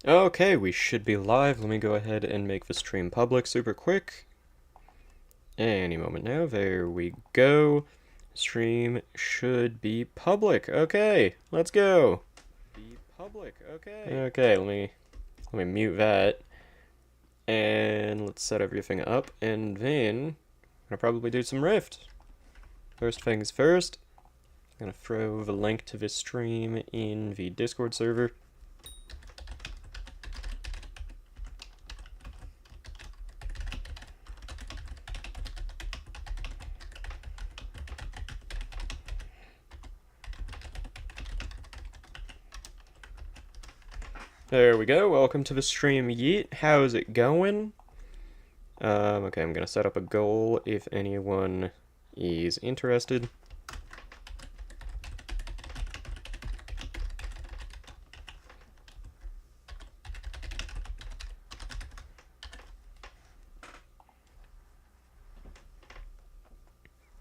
Okay, we should be live. Let me go ahead and make the stream public super quick. Any moment now. There we go. Stream should be public. Okay, let's go. Be public. Okay. Okay, let me mute that. And let's set everything up, and then I'm gonna probably do some Rift. First things first, I'm gonna throw the link to this stream in the Discord server. There we go. Welcome to the stream, Yeet. How's it going? Okay, I'm gonna set up a goal if anyone is interested.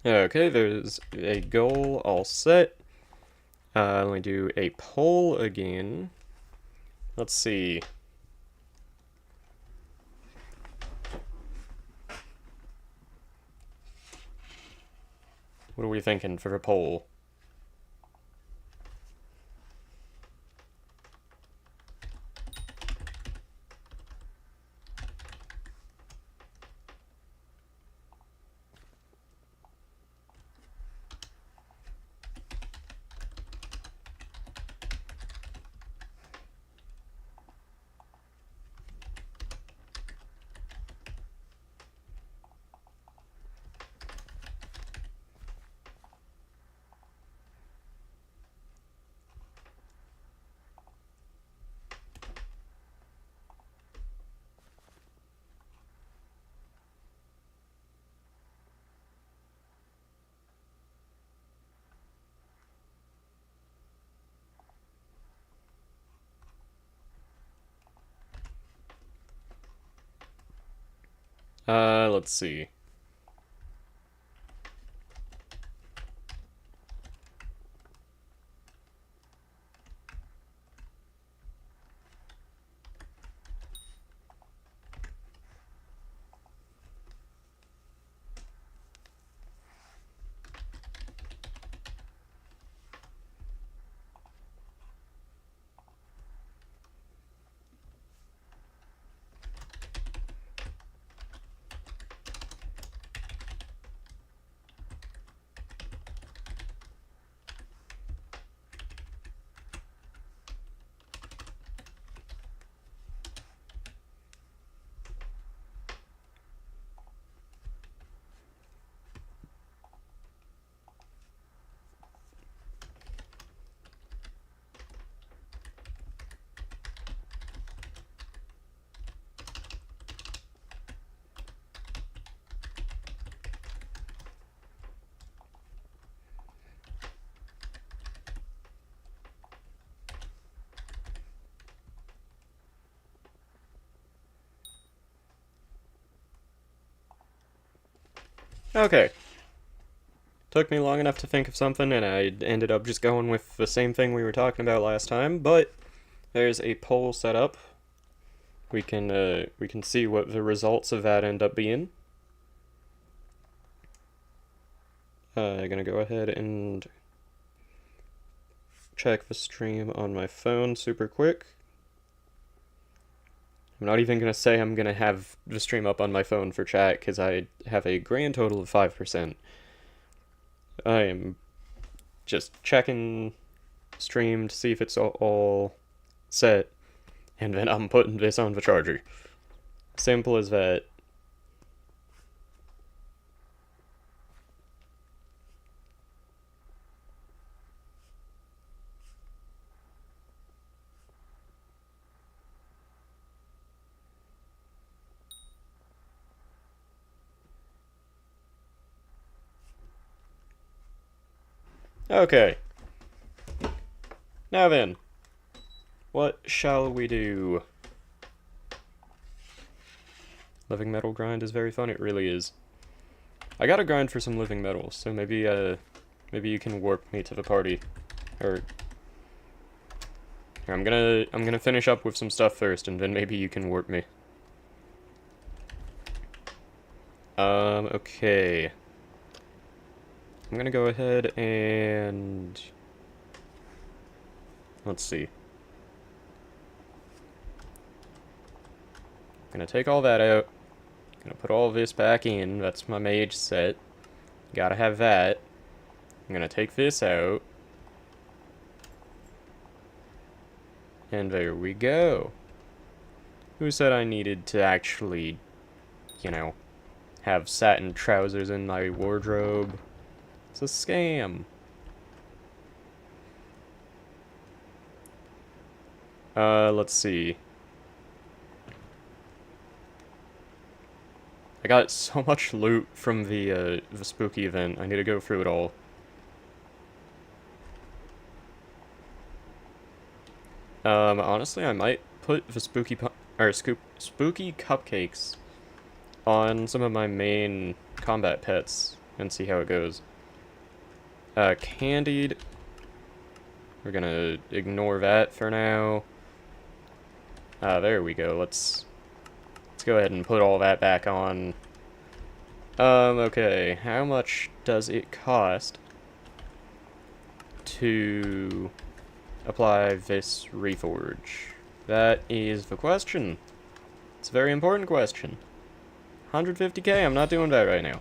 Okay, there's a goal all set. Let me do a poll again. Let's see. What are we thinking for a poll? Let's see. Okay. Took me long enough to think of something, and I ended up just going with the same thing we were talking about last time, but there's a poll set up. We can see what the results of that end up being. I'm gonna go ahead and check the stream on my phone super quick. I'm not even gonna say I'm gonna have the stream up on my phone for chat, because I have a grand total of 5%. I am just checking stream to see if it's all set, and then I'm putting this on the charger. Simple as that. Okay. Now then, what shall we do? Living metal grind is very fun, it really is. I gotta grind for some living metals, so maybe you can warp me to the party. Or I'm gonna finish up with some stuff first, and then maybe you can warp me. Okay. I'm gonna go ahead and... let's see. I'm gonna take all that out. Gonna put all this back in. That's my mage set. Gotta have that. I'm gonna take this out. And there we go. Who said I needed to actually, you know, have satin trousers in my wardrobe? It's a scam. Let's see. I got so much loot from the spooky event. I need to go through it all. Honestly, I might put the spooky cupcakes on some of my main combat pets and see how it goes. Candied. We're gonna ignore that for now. There we go. Let's go ahead and put all that back on. Okay. How much does it cost to apply this reforge? That is the question. It's a very important question. 150k, I'm not doing that right now.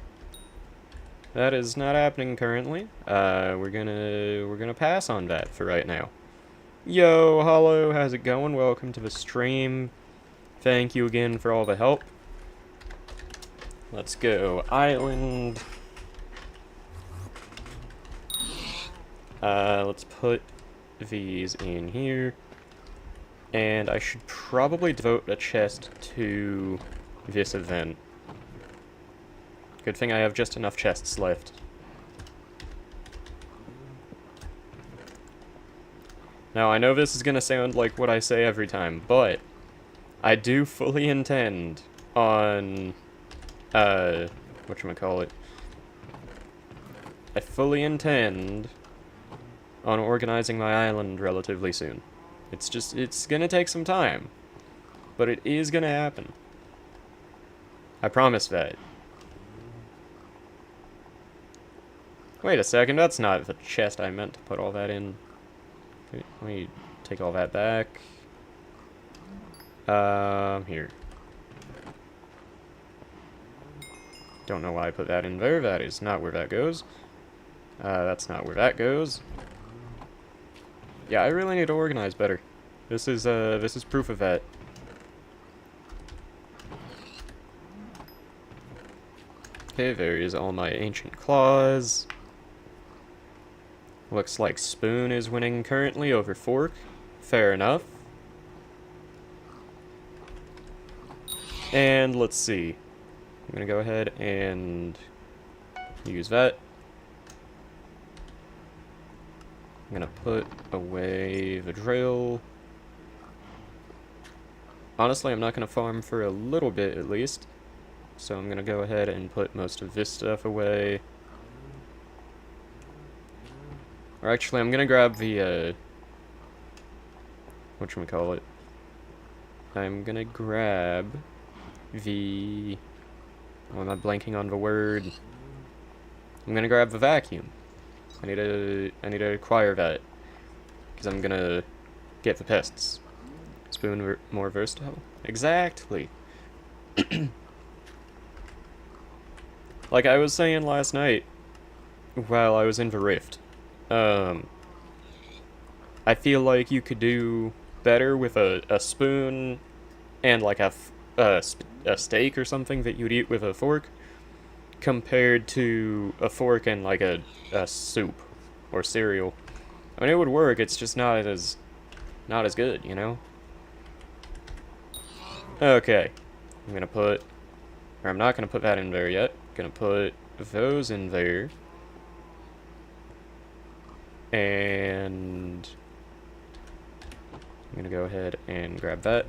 That is not happening currently. We're gonna pass on that for right now. Yo, hello, how's it going? Welcome to the stream. Thank you again for all the help. Let's go. Island. Let's put these in here. And I should probably devote a chest to this event. Good thing I have just enough chests left. Now, I know this is gonna sound like what I say every time, but I do fully intend on, whatchamacallit. I fully intend on organizing my island relatively soon. It's gonna take some time, but it is gonna happen. I promise that. Wait a second, that's not the chest I meant to put all that in. Let me take all that back. Here. Don't know why I put that in there. That is not where that goes. That's not where that goes. Yeah, I really need to organize better. This is proof of that. Okay, there is all my ancient claws. Looks like Spoon is winning currently over Fork. Fair enough. And let's see. I'm gonna go ahead and use that. I'm gonna put away the drill. Honestly, I'm not gonna farm for a little bit at least. So I'm gonna go ahead and put most of this stuff away. Or actually, I'm gonna grab the, whatchamacallit. I'm gonna grab the... Why am I blanking on the word? I'm gonna grab the vacuum. I need to acquire that. Because I'm gonna get the pests. Spoon more versatile? Exactly! Like I was saying last night, while I was in the Rift, I feel like you could do better with a spoon and like a steak or something that you'd eat with a fork compared to a fork and like a soup or cereal. I mean, it would work, it's just not as good, you know? Okay. I'm gonna put... Or I'm not gonna put that in there yet. I'm gonna put those in there. And... I'm gonna go ahead and grab that.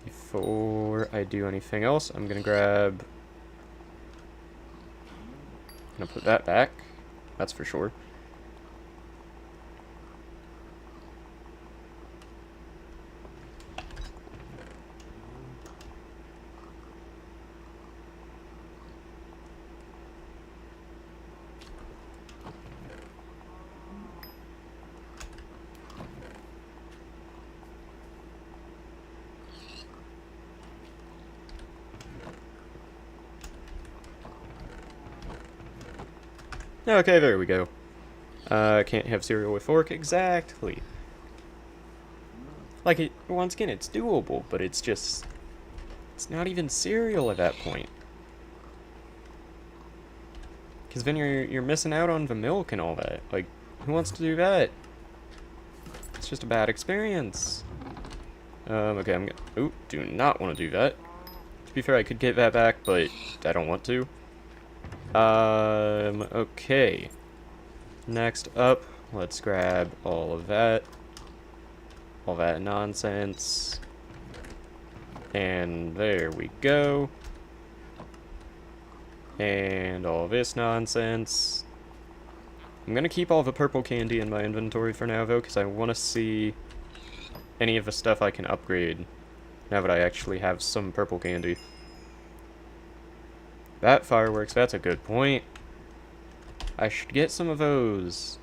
Before I do anything else, I'm gonna grab... I'm gonna put that back. That's for sure. Okay, there we go. Can't have cereal with fork. Exactly. Like, once again, it's doable, but it's just... It's not even cereal at that point. Because then you're missing out on the milk and all that. Like, who wants to do that? It's just a bad experience. Okay, I'm gonna... Ooh, do not want to do that. To be fair, I could get that back, but I don't want to. Okay. Next up, let's grab all of that. All that nonsense. And there we go. And all this nonsense. I'm gonna keep all the purple candy in my inventory for now, though, because I want to see any of the stuff I can upgrade now that I actually have some purple candy. That fireworks, that's a good point. I should get some of those.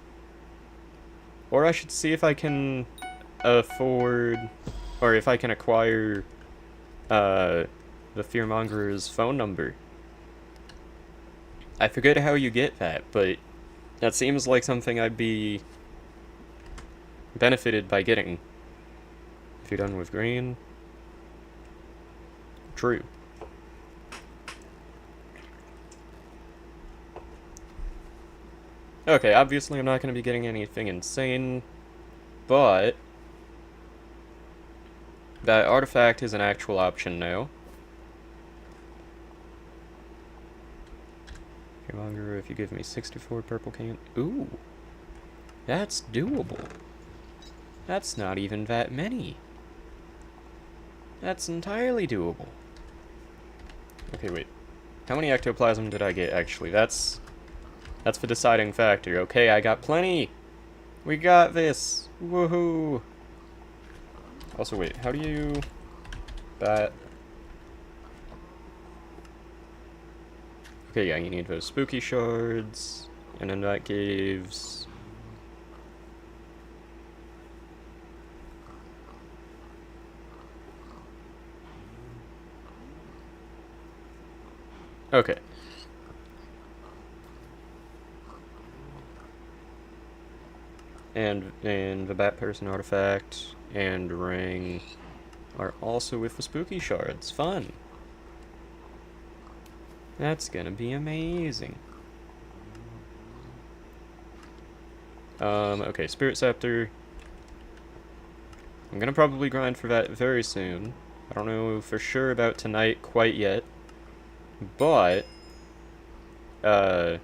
Or I should see if I can afford, or if I can acquire, the Fearmonger's phone number. I forget how you get that, but that seems like something I'd be benefited by getting. If you're done with green. True. Okay, obviously I'm not going to be getting anything insane, but that artifact is an actual option now. Longer if you give me 64 purple can. Ooh, that's doable. That's not even that many. That's entirely doable. Okay, wait. How many ectoplasm did I get, actually? That's the deciding factor. Okay, I got plenty. We got this. Woohoo. Also, wait, how do you... That... Okay, yeah, you need those spooky shards, and then that gives... Okay. And the Bat Person artifact and ring are also with the spooky shards. Fun! That's gonna be amazing. Okay, Spirit Scepter. I'm gonna probably grind for that very soon. I don't know for sure about tonight quite yet. But, at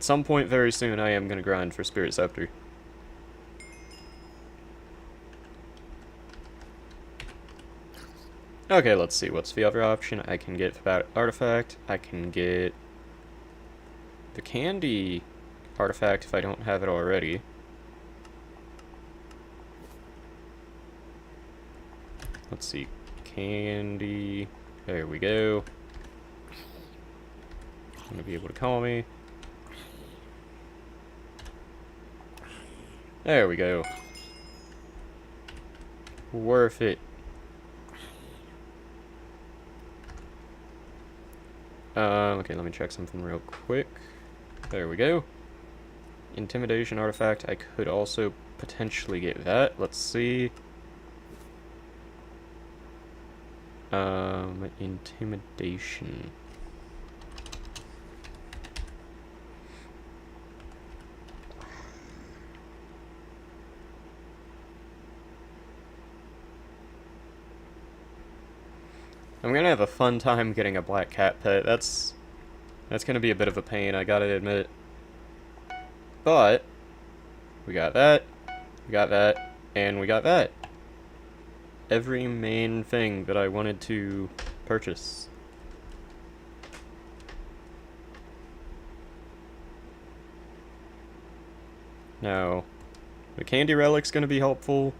some point very soon I am gonna grind for Spirit Scepter. Okay, let's see, what's the other option? I can get that artifact, I can get the candy artifact if I don't have it already. Let's see, candy, there we go. I'm gonna be able to call me. There we go. Worth it. Okay, let me check something real quick. There we go. Intimidation artifact, I could also potentially get that. Let's see. Intimidation. I'm gonna have a fun time getting a black cat pet. That's gonna be a bit of a pain, I gotta admit. But we got that, and we got that. Every main thing that I wanted to purchase. Now, the candy relic's gonna be helpful,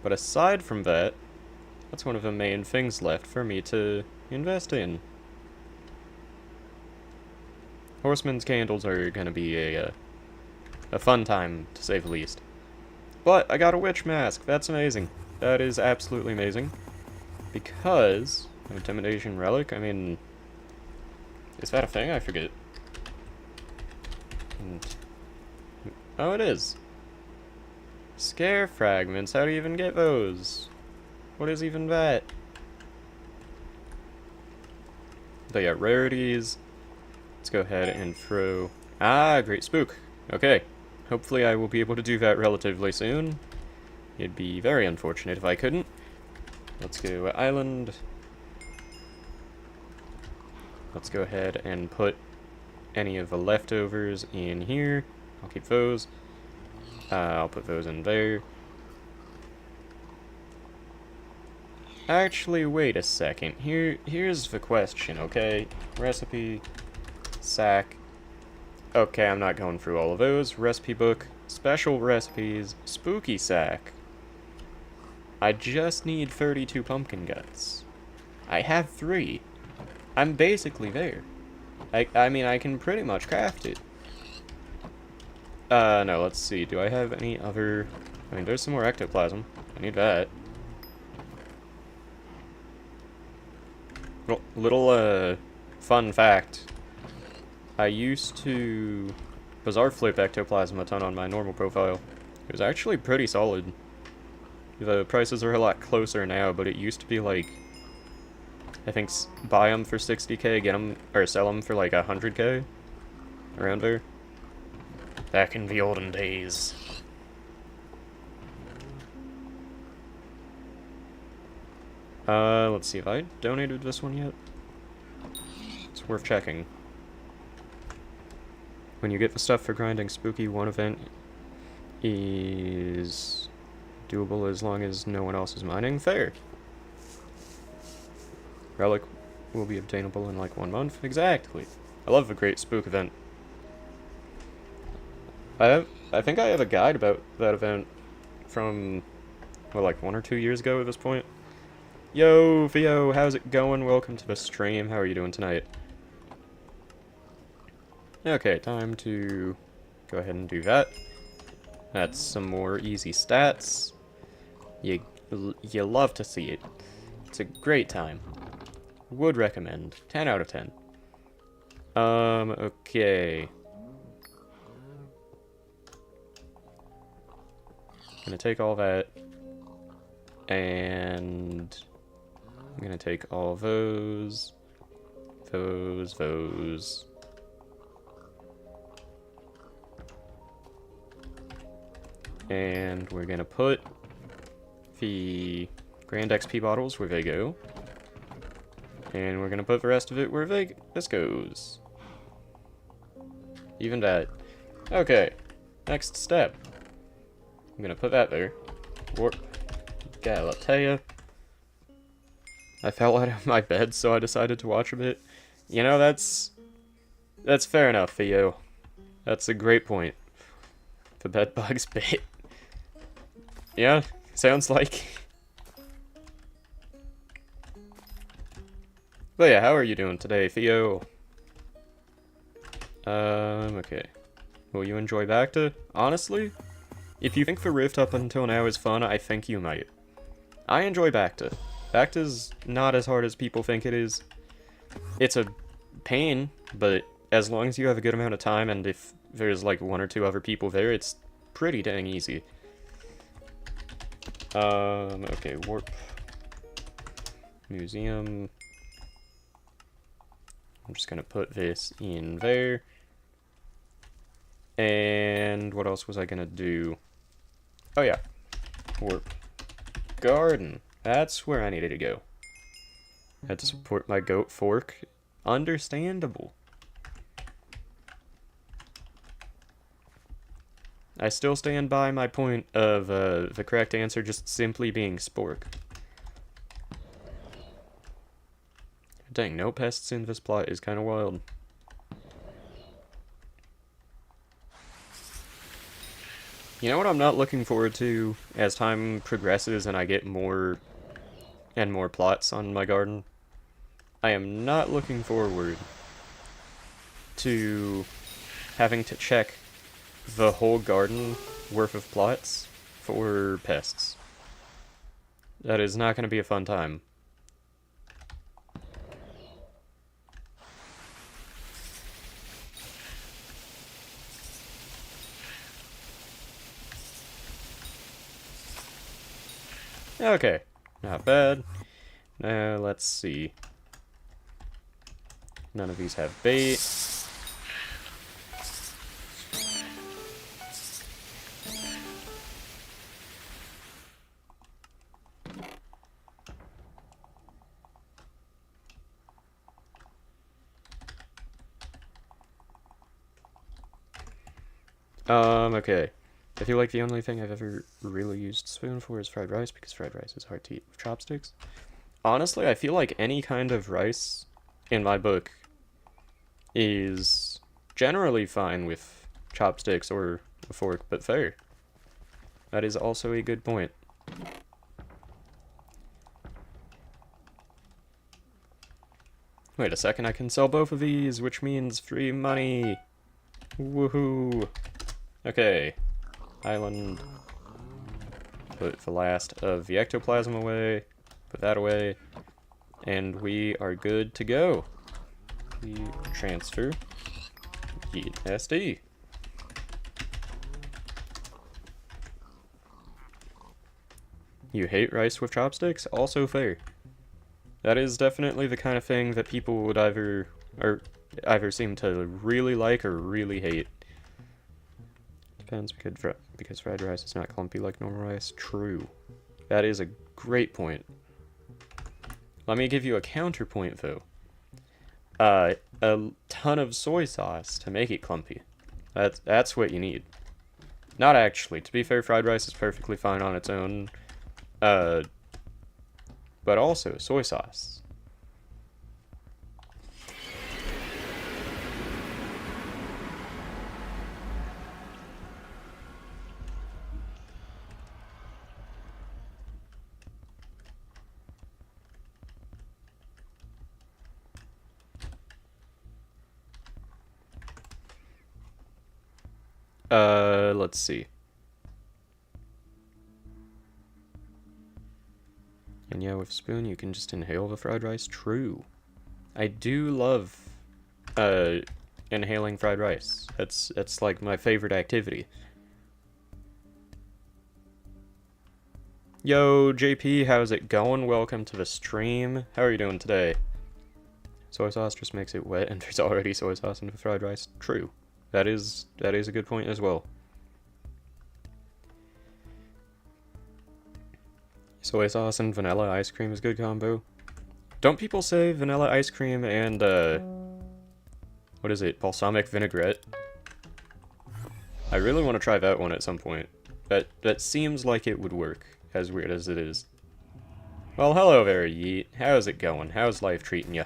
but aside from that, that's one of the main things left for me to invest in. Horseman's candles are gonna be a fun time, to say the least. But I got a witch mask. That's amazing. That is absolutely amazing. Because intimidation relic, I mean, is that a thing? I forget. And... oh, it is. Scare fragments. How do you even get those? What is even that? But yeah, rarities. Let's go ahead and throw... ah, great spook. Okay. Hopefully I will be able to do that relatively soon. It'd be very unfortunate if I couldn't. Let's go island. Let's go ahead and put any of the leftovers in here. I'll keep those. I'll put those in there. Actually, wait a second. Here's the question, okay? Recipe, sack. Okay, I'm not going through all of those. Recipe book, special recipes, spooky sack. I just need 32 pumpkin guts. I have 3. I'm basically there. I mean, I can pretty much craft it. No, let's see. Do I have any other... I mean, there's some more ectoplasm. I need that. Well, little, fun fact. I used to bizarre flip ectoplasm a ton on my normal profile. It was actually pretty solid. The prices are a lot closer now, but it used to be like... I think buy them for 60k, get them, or sell them for like 100k. Around there. Back in the olden days. Let's see if I donated this one yet. It's worth checking. When you get the stuff for grinding spooky, one event is doable as long as no one else is mining. Fair. Relic will be obtainable in like 1 month. Exactly. I love the Great Spook event. I think I have a guide about that event from, well, like 1 or 2 years ago at this point. Yo, Theo, how's it going? Welcome to the stream. How are you doing tonight? Okay, time to go ahead and do that. That's some more easy stats. You love to see it. It's a great time. Would recommend. 10 out of 10. Okay. Gonna take all that. And I'm gonna take all those. Those. And we're gonna put the Grand XP bottles where they go. And we're gonna put the rest of it where this goes. Even that. Okay. Next step. I'm gonna put that there. Warp. Galatea. I fell out of my bed, so I decided to watch a bit. You know, that's fair enough, Theo. That's a great point. The bed bugs bit. Yeah, sounds like. But yeah, how are you doing today, Theo? Okay. Will you enjoy Bacta? Honestly, if you think the Rift up until now is fun, I think you might. I enjoy Bacta. Bacta's not as hard as people think it is. It's a pain, but as long as you have a good amount of time, and if there's like 1 or 2 other people there, it's pretty dang easy. Okay, warp. Museum. I'm just gonna put this in there. And what else was I gonna do? Oh yeah. Warp. Garden. That's where I needed to go. Had to support my goat fork. Understandable. I still stand by my point of the correct answer just simply being spork. Dang, no pests in this plot is kind of wild. You know what I'm not looking forward to as time progresses and I get more and more plots on my garden? I am not looking forward to having to check the whole garden worth of plots for pests. That is not going to be a fun time. Okay, not bad. Now, let's see. None of these have bait. Okay. I feel like the only thing I've ever really used spoon for is fried rice, because fried rice is hard to eat with chopsticks. Honestly, I feel like any kind of rice in my book is generally fine with chopsticks or a fork, but fair. That is also a good point. Wait a second, I can sell both of these, which means free money! Woohoo! Okay. Island. Put the last of the ectoplasm away. Put that away. And we are good to go. We transfer. Yeet SD. You hate rice with chopsticks? Also fair. That is definitely the kind of thing that people would either seem to really like or really hate. Depends, because fried rice is not clumpy like normal rice. True. That is a great point. Let me give you a counterpoint, though. A ton of soy sauce to make it clumpy. That's what you need. Not actually. To be fair, fried rice is perfectly fine on its own. But also soy sauce. Let's see. And yeah, with a spoon, you can just inhale the fried rice. True. I do love, inhaling fried rice. That's like my favorite activity. Yo, JP, how's it going? Welcome to the stream. How are you doing today? Soy sauce just makes it wet, and there's already soy sauce in the fried rice. True. That is a good point as well. Soy sauce and vanilla ice cream is a good combo. Don't people say vanilla ice cream and, what is it, balsamic vinaigrette? I really want to try that one at some point. That seems like it would work, as weird as it is. Well, hello there, Yeet. How's it going? How's life treating ya?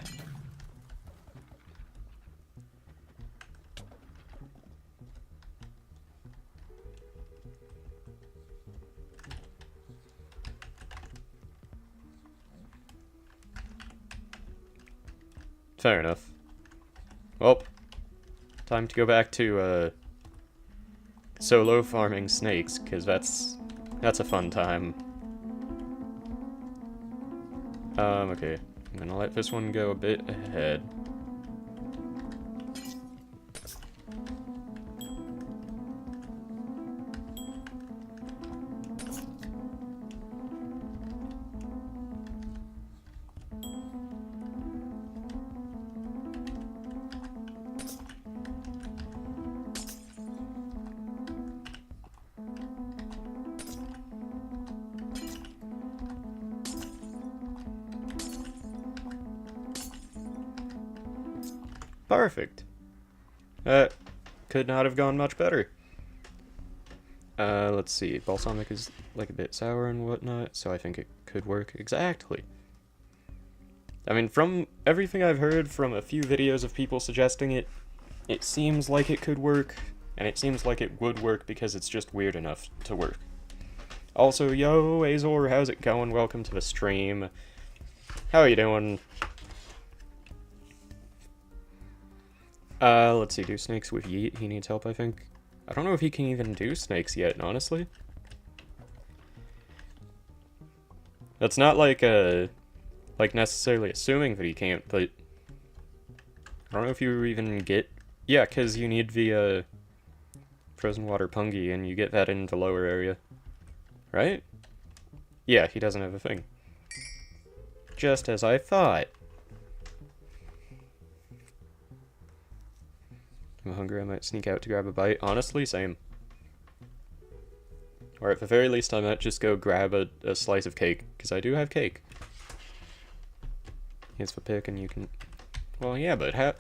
Fair enough. Well, time to go back to, solo farming snakes, because that's a fun time. Okay. I'm gonna let this one go a bit ahead. Perfect. Could not have gone much better. Let's see. Balsamic is like a bit sour and whatnot, so I think it could work exactly. I mean, from everything I've heard from a few videos of people suggesting it, it seems like it could work, and it seems like it would work because it's just weird enough to work. Also, yo, Azor, how's it going? Welcome to the stream. How are you doing? Let's see, do snakes with Yeet. He needs help, I think. I don't know if he can even do snakes yet, honestly. That's not like, necessarily assuming that he can't, but I don't know if you even get... Yeah, because you need the, frozen water pungi, and you get that in the lower area. Right? Yeah, he doesn't have a thing. Just as I thought. I'm hungry, I might sneak out to grab a bite. Honestly, same. Or at the very least, I might just go grab a slice of cake, because I do have cake. Here's the pick, and you can... Well, yeah, but how...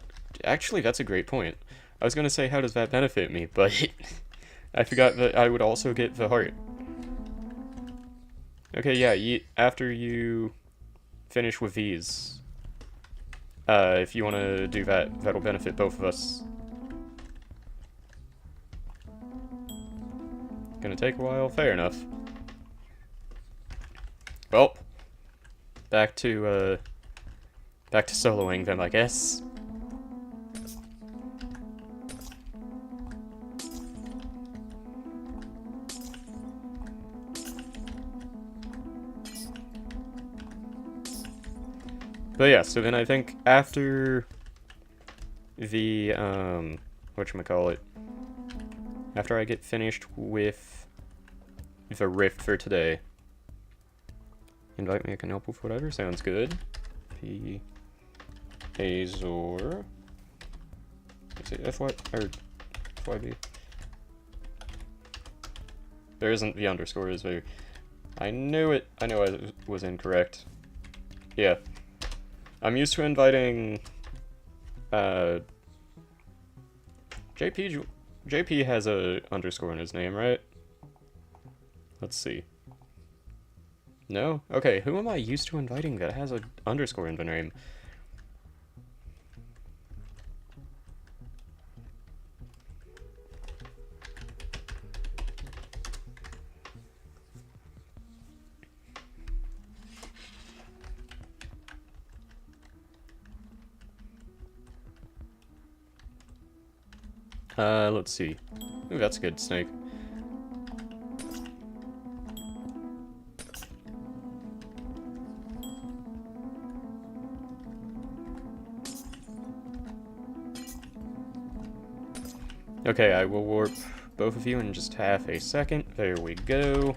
Actually, that's a great point. I was gonna say, how does that benefit me, but... I forgot that I would also get the heart. Okay, yeah, after you finish with these, if you want to do that, that'll benefit both of us. Gonna take a while? Fair enough. Well, back to soloing them, I guess. But yeah, so then I think after the, whatchamacallit, after I get finished with the rift for today, invite me, I can help with whatever, sounds good. P. Azor. Is it FY, or FYB? There isn't the underscore, is there? I knew it, I know I was incorrect. Yeah. I'm used to inviting, JP has a underscore in his name, right? Let's see. No? Okay, who am I used to inviting that has an underscore in the name? Let's see. Ooh, that's a good snake. Okay, I will warp both of you in just half a second. There we go.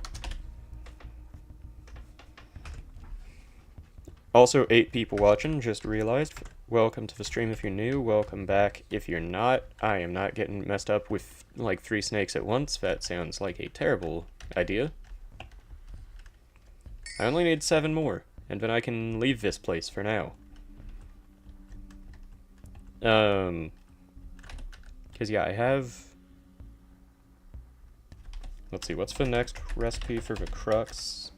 Also, 8 people watching, just realized. Welcome to the stream if you're new, welcome back if you're not. I am not getting messed up with, like, 3 snakes at once. That sounds like a terrible idea. I only need 7 more, and then I can leave this place for now. Because, yeah, I have... Let's see, what's the next recipe for the crux?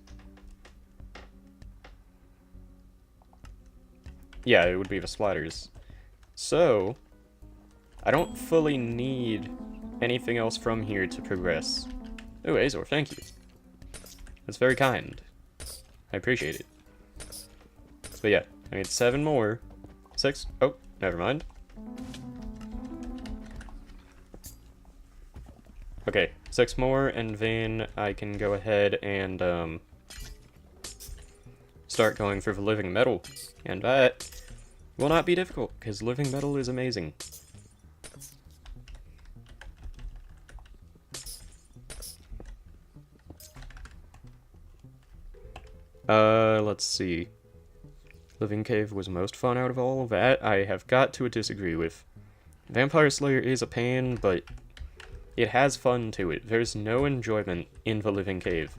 Yeah, it would be the splatters. So, I don't fully need anything else from here to progress. Oh, Azor, thank you. That's very kind. I appreciate it. But yeah, I need 7 more. 6. Oh, never mind. Okay, 6 more, and then I can go ahead and, start going for the living metal. And that will not be difficult, because living metal is amazing. Let's see. Living Cave was most fun out of all of that. I have got to disagree with. Vampire Slayer is a pain, but it has fun to it. There's no enjoyment in the Living Cave.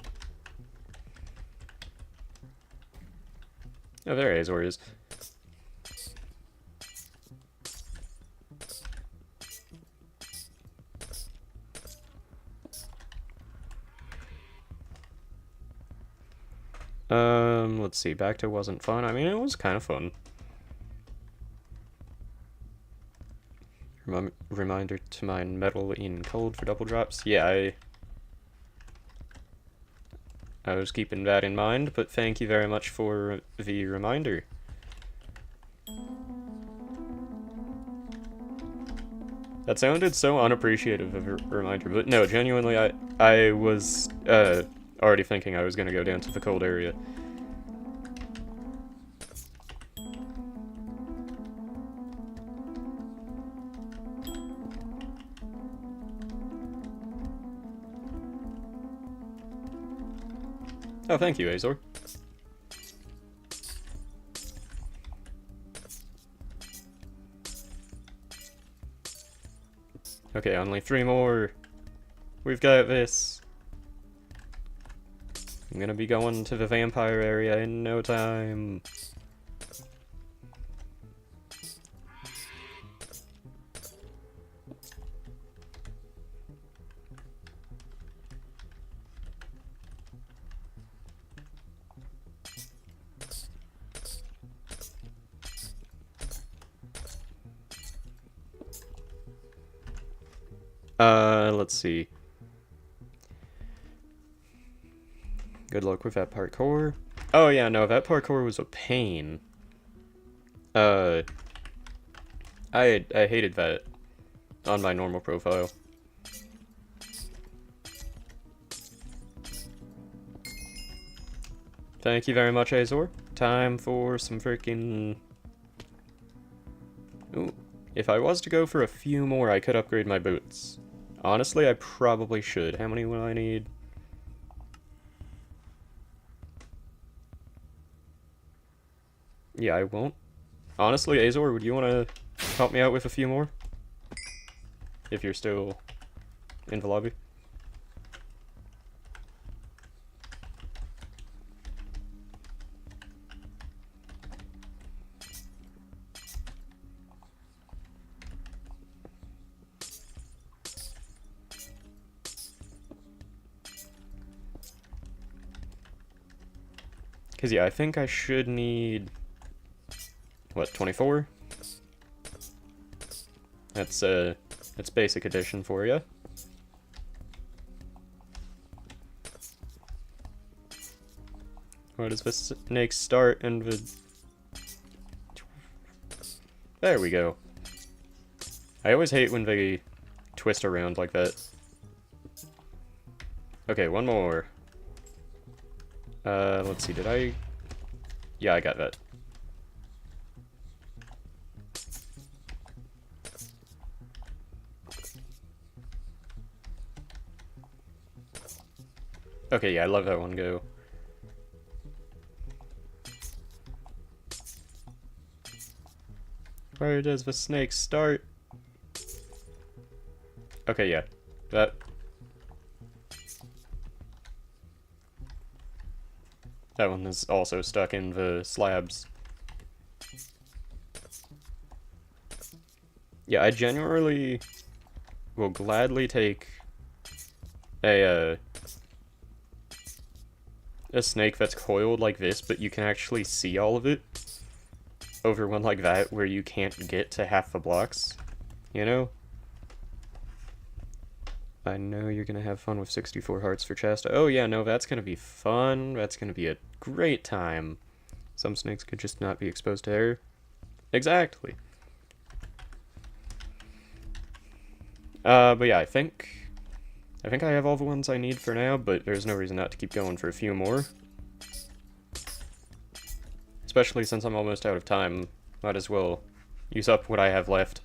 Oh, there Azor is. Let's see, back to wasn't fun. I mean, it was kind of fun. Reminder to mine metal in cold for double drops. Yeah, I was keeping that in mind, but thank you very much for the reminder. That sounded so unappreciative of a reminder, but no, genuinely, I was, already thinking I was gonna go down to the cold area. Oh, thank you, Azor. Okay, only 3 more. We've got this. I'm gonna be going to the vampire area in no time. Let's see. Good luck with that parkour. Oh yeah, no, that parkour was a pain. I hated that on my normal profile. Thank you very much, Azor. Time for some freaking... Ooh. If I was to go for a few more, I could upgrade my boots. Honestly, I probably should. How many will I need? Yeah, I won't. Honestly, Azor, would you want to help me out with a few more? If you're still in the lobby. Because, yeah, I think I should need... What, 24? That's basic edition for you. Where does the snake start and the... There we go. I always hate when they twist around like that. Okay, one more. Let's see, did I... Yeah, I got that. Okay, yeah, I love that one go. Where does the snake start? Okay, yeah. That... That one is also stuck in the slabs. Yeah, I genuinely will gladly take a snake that's coiled like this, but you can actually see all of it, over one like that where you can't get to half the blocks, you know? I know you're gonna have fun with 64 hearts for Chasta. Oh yeah, no, that's gonna be fun. That's gonna be a great time. Some snakes could just not be exposed to air. Exactly. But yeah, I think I have all the ones I need for now, but there's no reason not to keep going for a few more. Especially since I'm almost out of time. Might as well use up what I have left.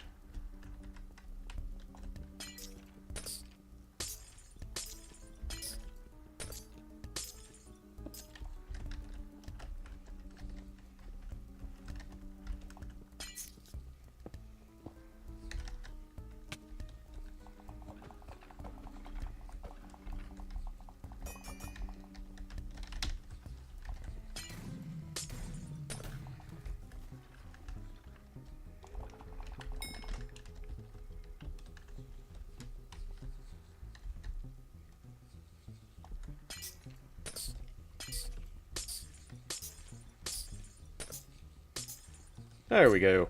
There we go.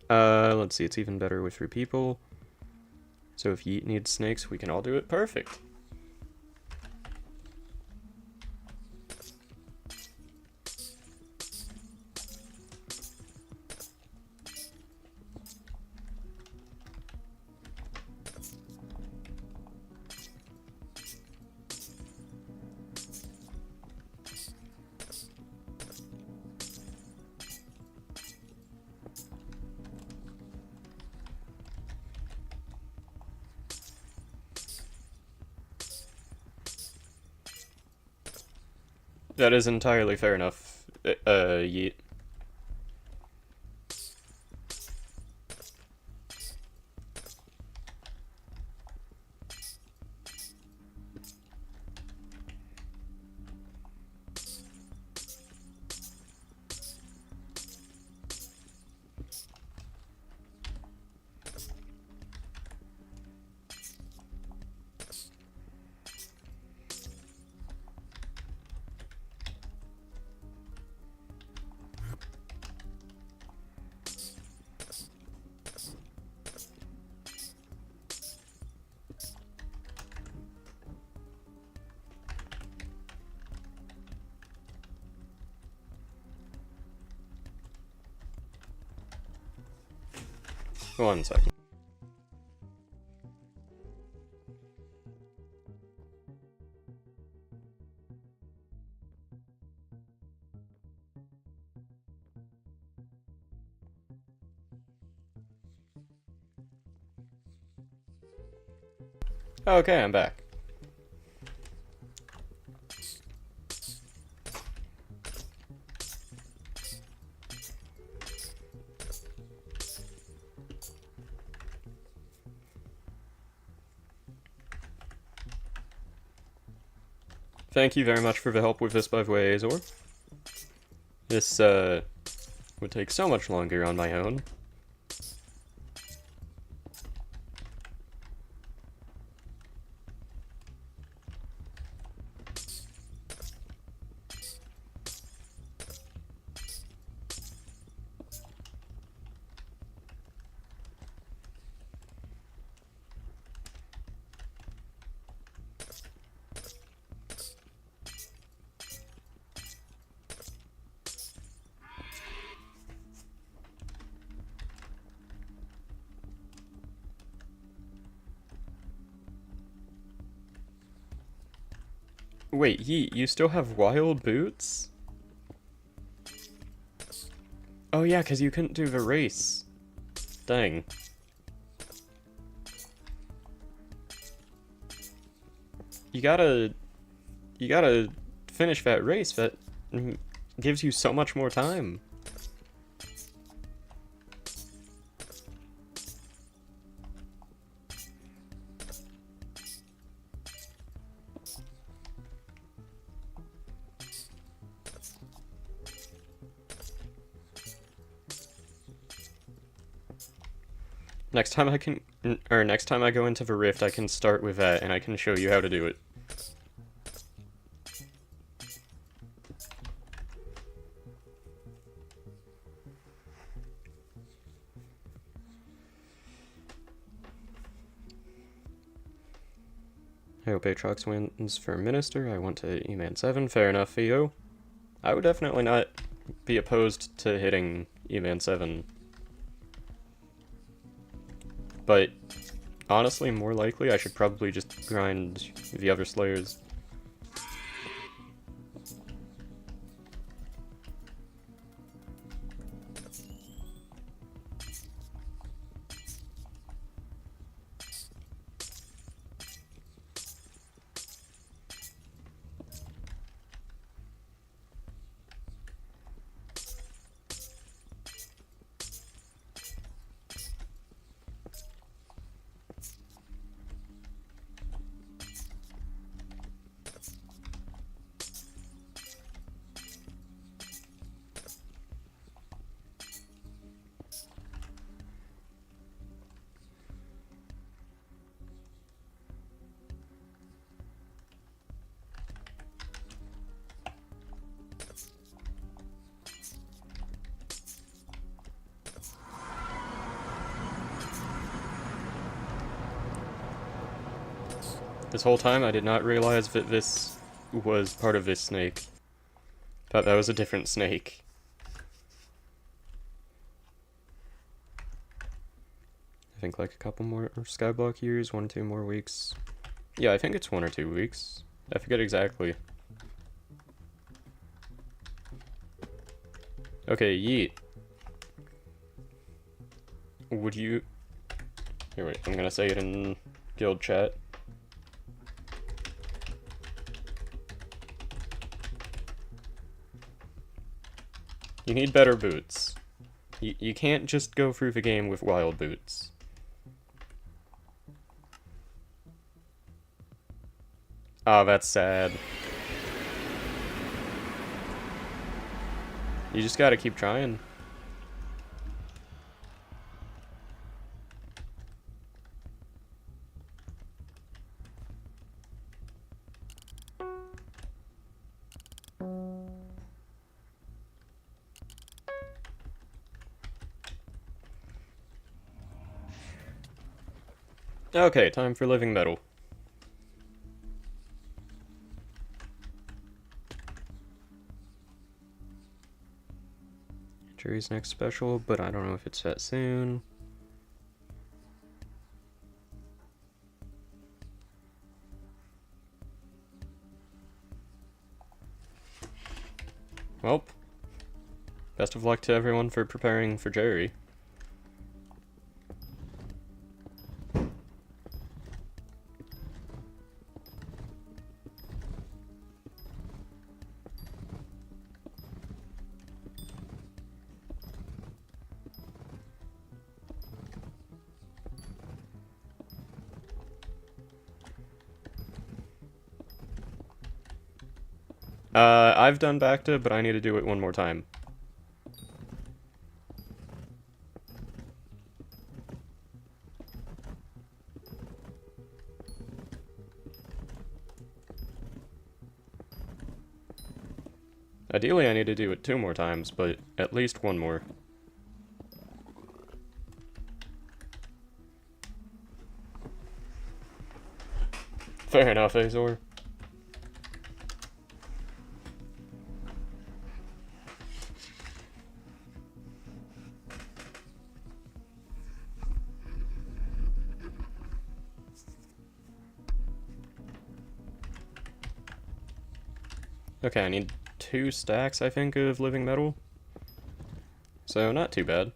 Let's see, it's even better with 3 people. So if Yeet needs snakes, we can all do it. Perfect. That is entirely fair enough, Yeet. One second. Okay, I'm back. Thank you very much for the help with this, by the way, Azor. This, would take so much longer on my own. Wait, you still have wild boots? Oh yeah, because you couldn't do the race. Dang. You gotta finish that race. That gives you so much more time. Next time next time I go into the rift, I can start with that, and I can show you how to do it. I hope Aatrox wins for Minister. I want to E-Man 7. Fair enough, Theo. I would definitely not be opposed to hitting E-Man 7. But honestly, more likely, I should probably just grind the other Slayers. This whole time I did not realize that this was part of this snake. Thought that was a different snake. I think like a couple more Skyblock years, 1 or 2 more weeks. Yeah, I think it's 1 or 2 weeks. I forget exactly. Okay, Yeet. Would you... Here, wait, I'm gonna say it in guild chat. You need better boots. You can't just go through the game with wild boots. Oh, that's sad. You just gotta keep trying. Okay, time for living metal. Jerry's next special, but I don't know if it's that soon. Well, best of luck to everyone for preparing for Jerry. I've done Bacta, but I need to do it one more time. Ideally, I need to do it 2 more times, but at least 1 more. Fair enough, Azor. Okay, I need 2 stacks, I think, of living metal. So, not too bad.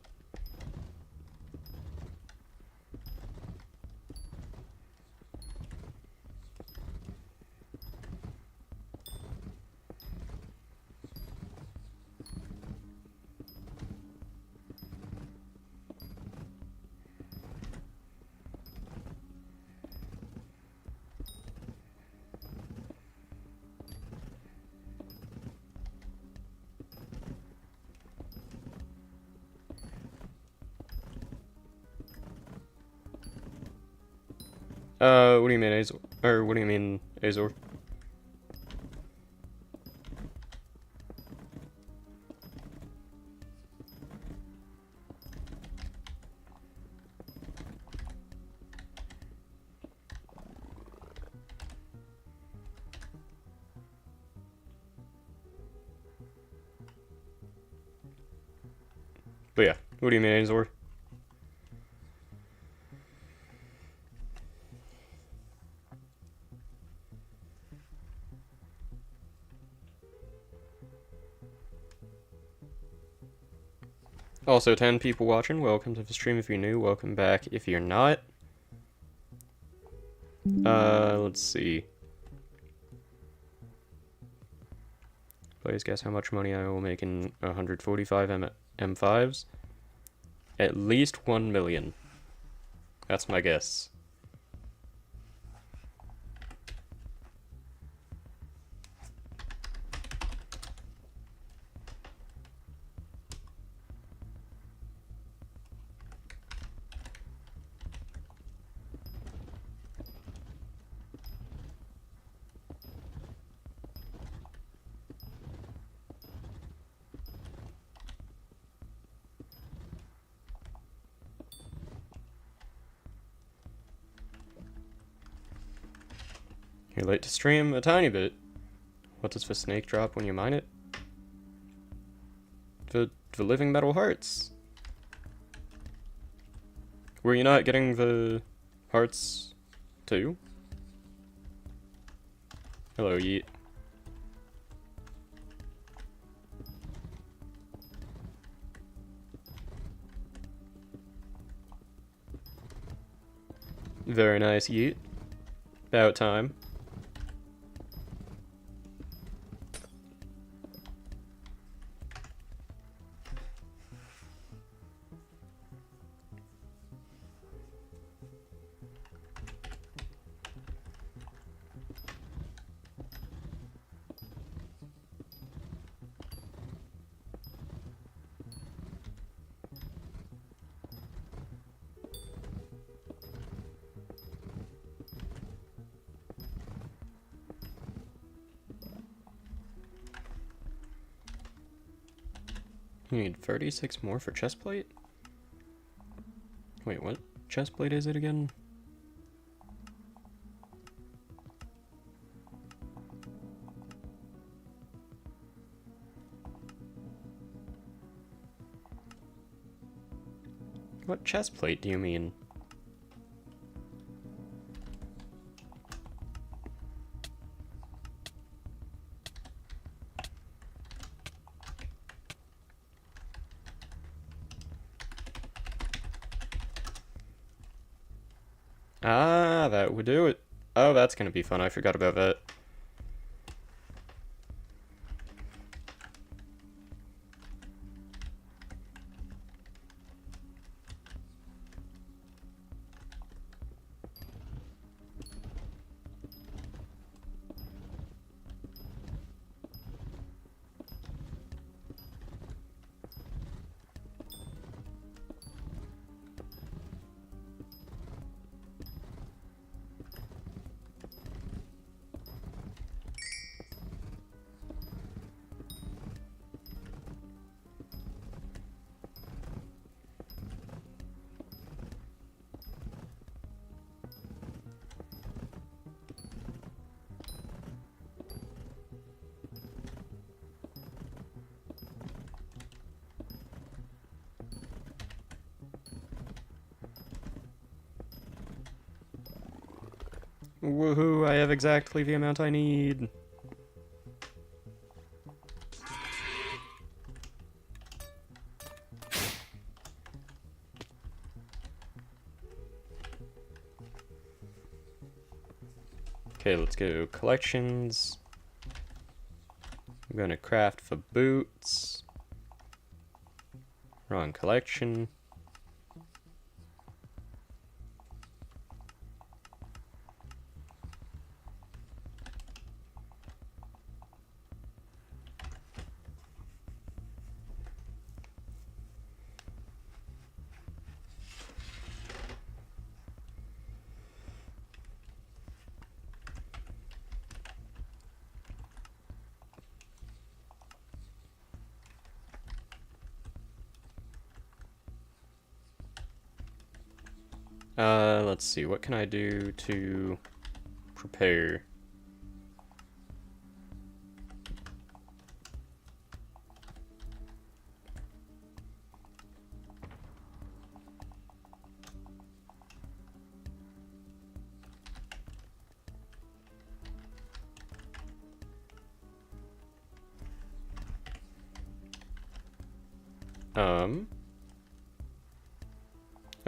What do you mean, Azor? Or, what do you mean, Azor? But yeah, what do you mean, Azor? Also, 10 people watching, welcome to the stream if you're new, welcome back if you're not. Let's see. Please guess how much money I will make in 145 M5s? At least 1 million. That's my guess. You're late to stream a tiny bit. What does the snake drop when you mine it? The living metal hearts. Were you not getting the hearts too? Hello, Yeet. Very nice, Yeet. About time. You need 36 more for chestplate? Wait, what chestplate is it again? What chestplate do you mean? Ah, that would do it. Oh, that's gonna be fun. I forgot about that. Woohoo, I have exactly the amount I need. Okay, let's go collections. I'm gonna craft for boots. Wrong collection. Let's see, what can I do to prepare?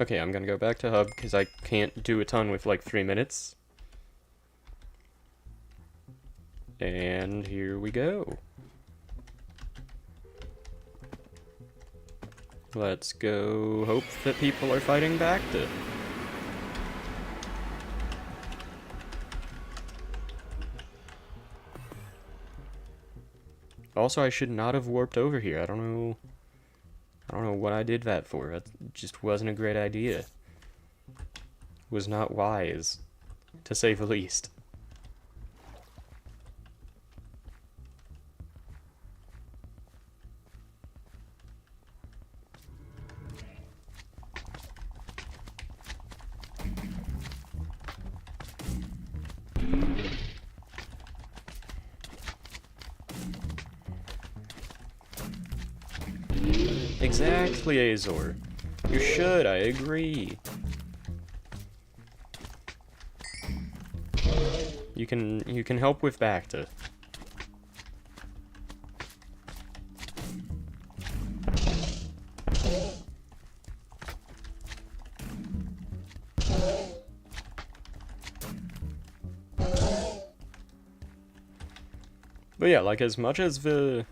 Okay, I'm gonna go back to hub because I can't do a ton with like 3 minutes. And here we go. Let's go hope that people are fighting back to. Also, I should not have warped over here. I don't know what I did that for. It just wasn't a great idea. Was not wise, to say the least. Exactly, Azor. You should, I agree. You can help with Bacta. But yeah, like, as much as the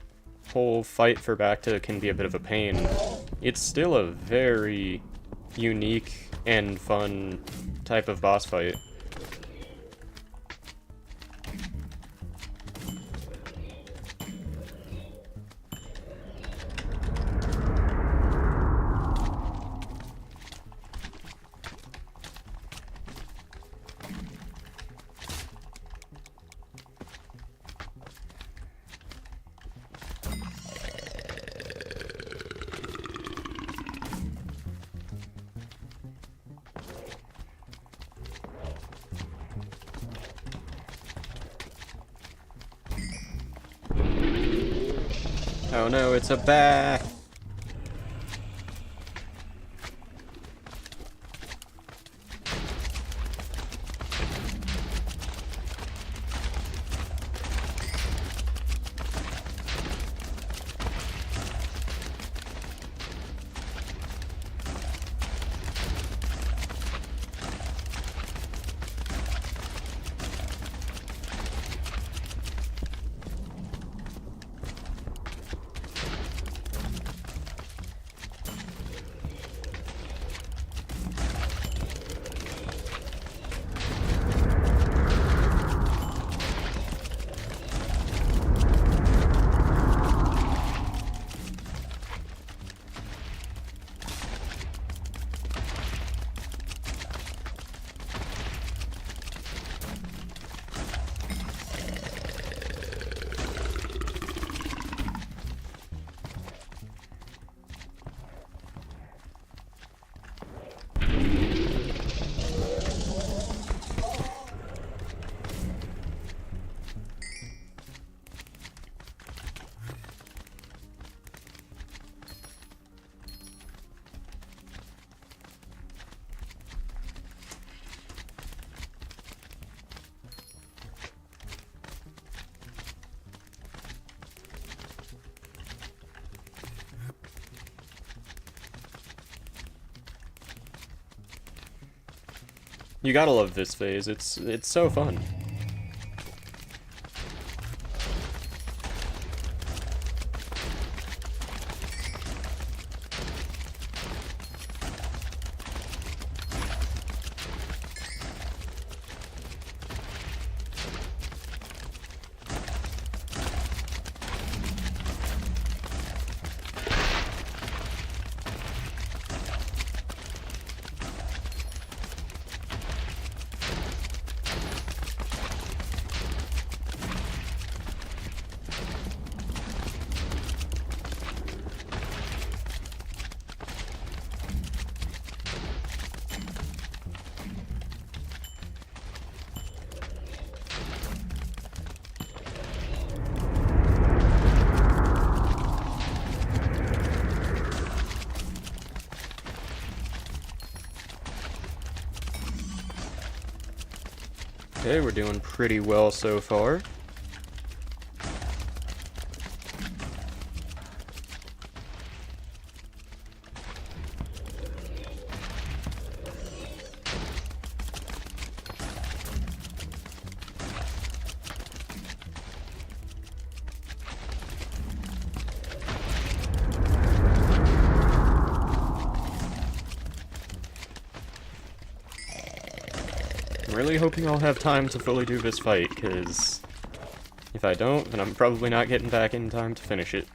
whole fight for Bacta can be a bit of a pain, it's still a very unique and fun type of boss fight. Oh no, it's a bat! You gotta love this phase, it's so fun. Okay, we're doing pretty well so far. I'm really hoping I'll have time to fully do this fight, because if I don't, then I'm probably not getting back in time to finish it.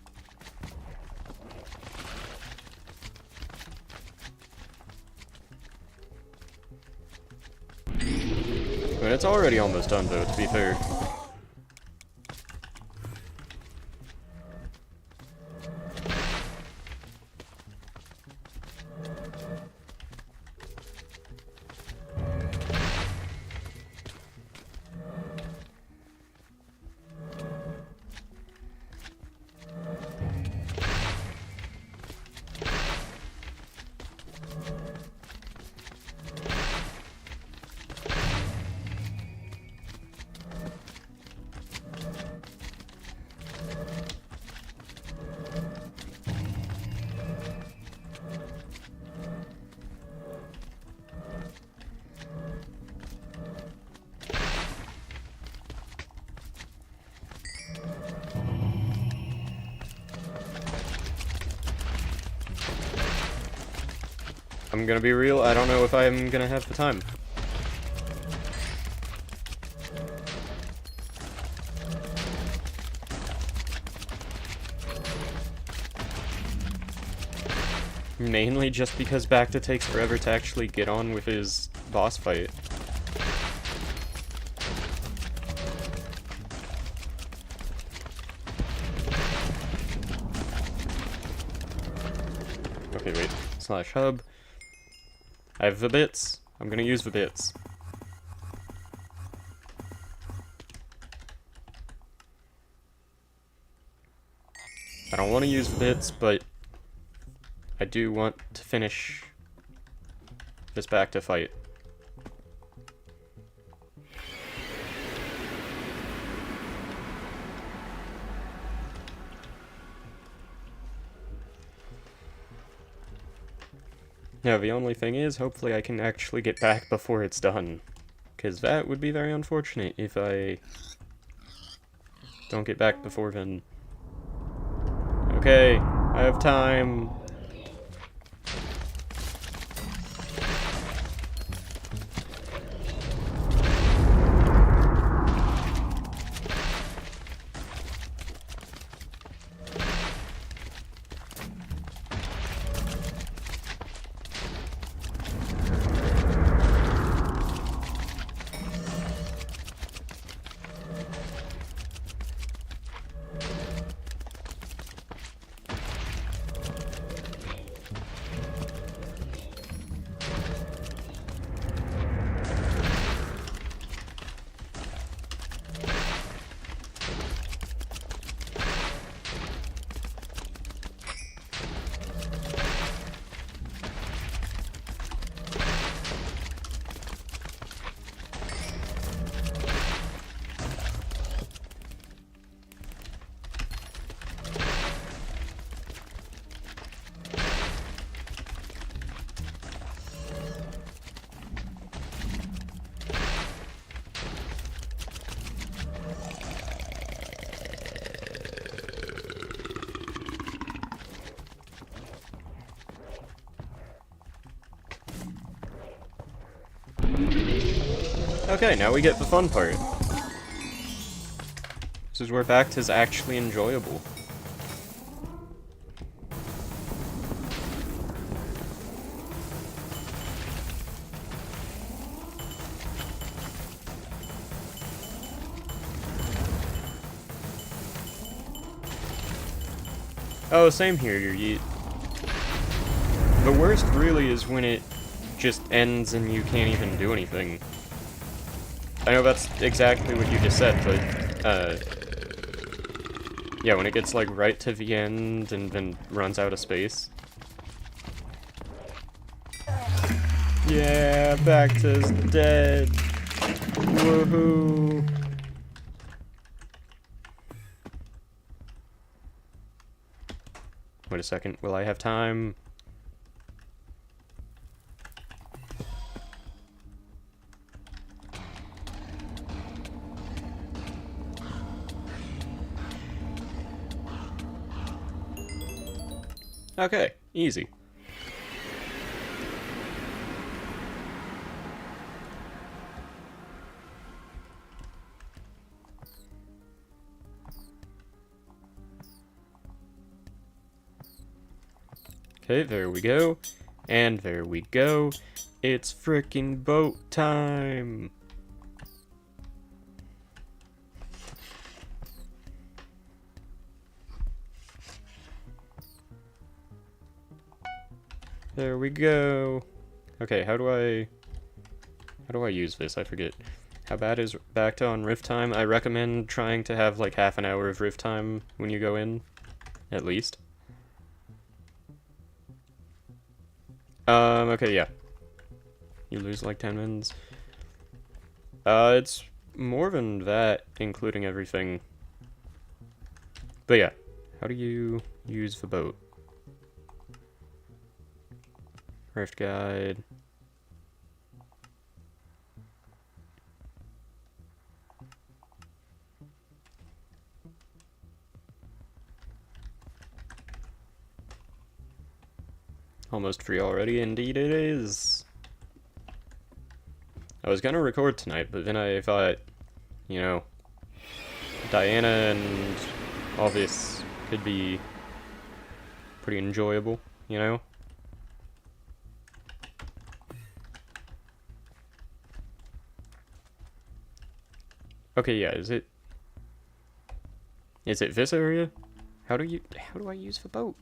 But it's already almost done, though, to be fair. I'm gonna be real, I don't know if I'm gonna have the time. Mainly just because Bacta takes forever to actually get on with his boss fight. Okay, wait. Slash hub. I have the bits. I'm gonna use the bits. I don't want to use bits, but I do want to finish this back to fight. Now, the only thing is, hopefully I can actually get back before it's done. Because that would be very unfortunate if I don't get back before then. Okay, I have time. Okay, now we get the fun part. This is where Bact is actually enjoyable. Oh, same here, Yeet. The worst really is when it just ends and you can't even do anything. I know that's exactly what you just said, but, yeah, when it gets, like, right to the end and then runs out of space. Yeah, Bacta's dead. Woohoo. Wait a second, will I have time? Okay, easy. Okay, there we go. And there we go. It's frickin' boat time! There we go. Okay, how do I use this? I forget. How bad is Bacta on rift time? I recommend trying to have like half an hour of rift time when you go in, at least. Okay, yeah. You lose like 10 mins. It's more than that, including everything. But yeah, how do you use the boat? Rift guide. Almost free already, indeed it is. I was gonna record tonight, but then I thought, you know, Diana and all this could be pretty enjoyable, you know? Okay, yeah, is it this area? How do I use the boat?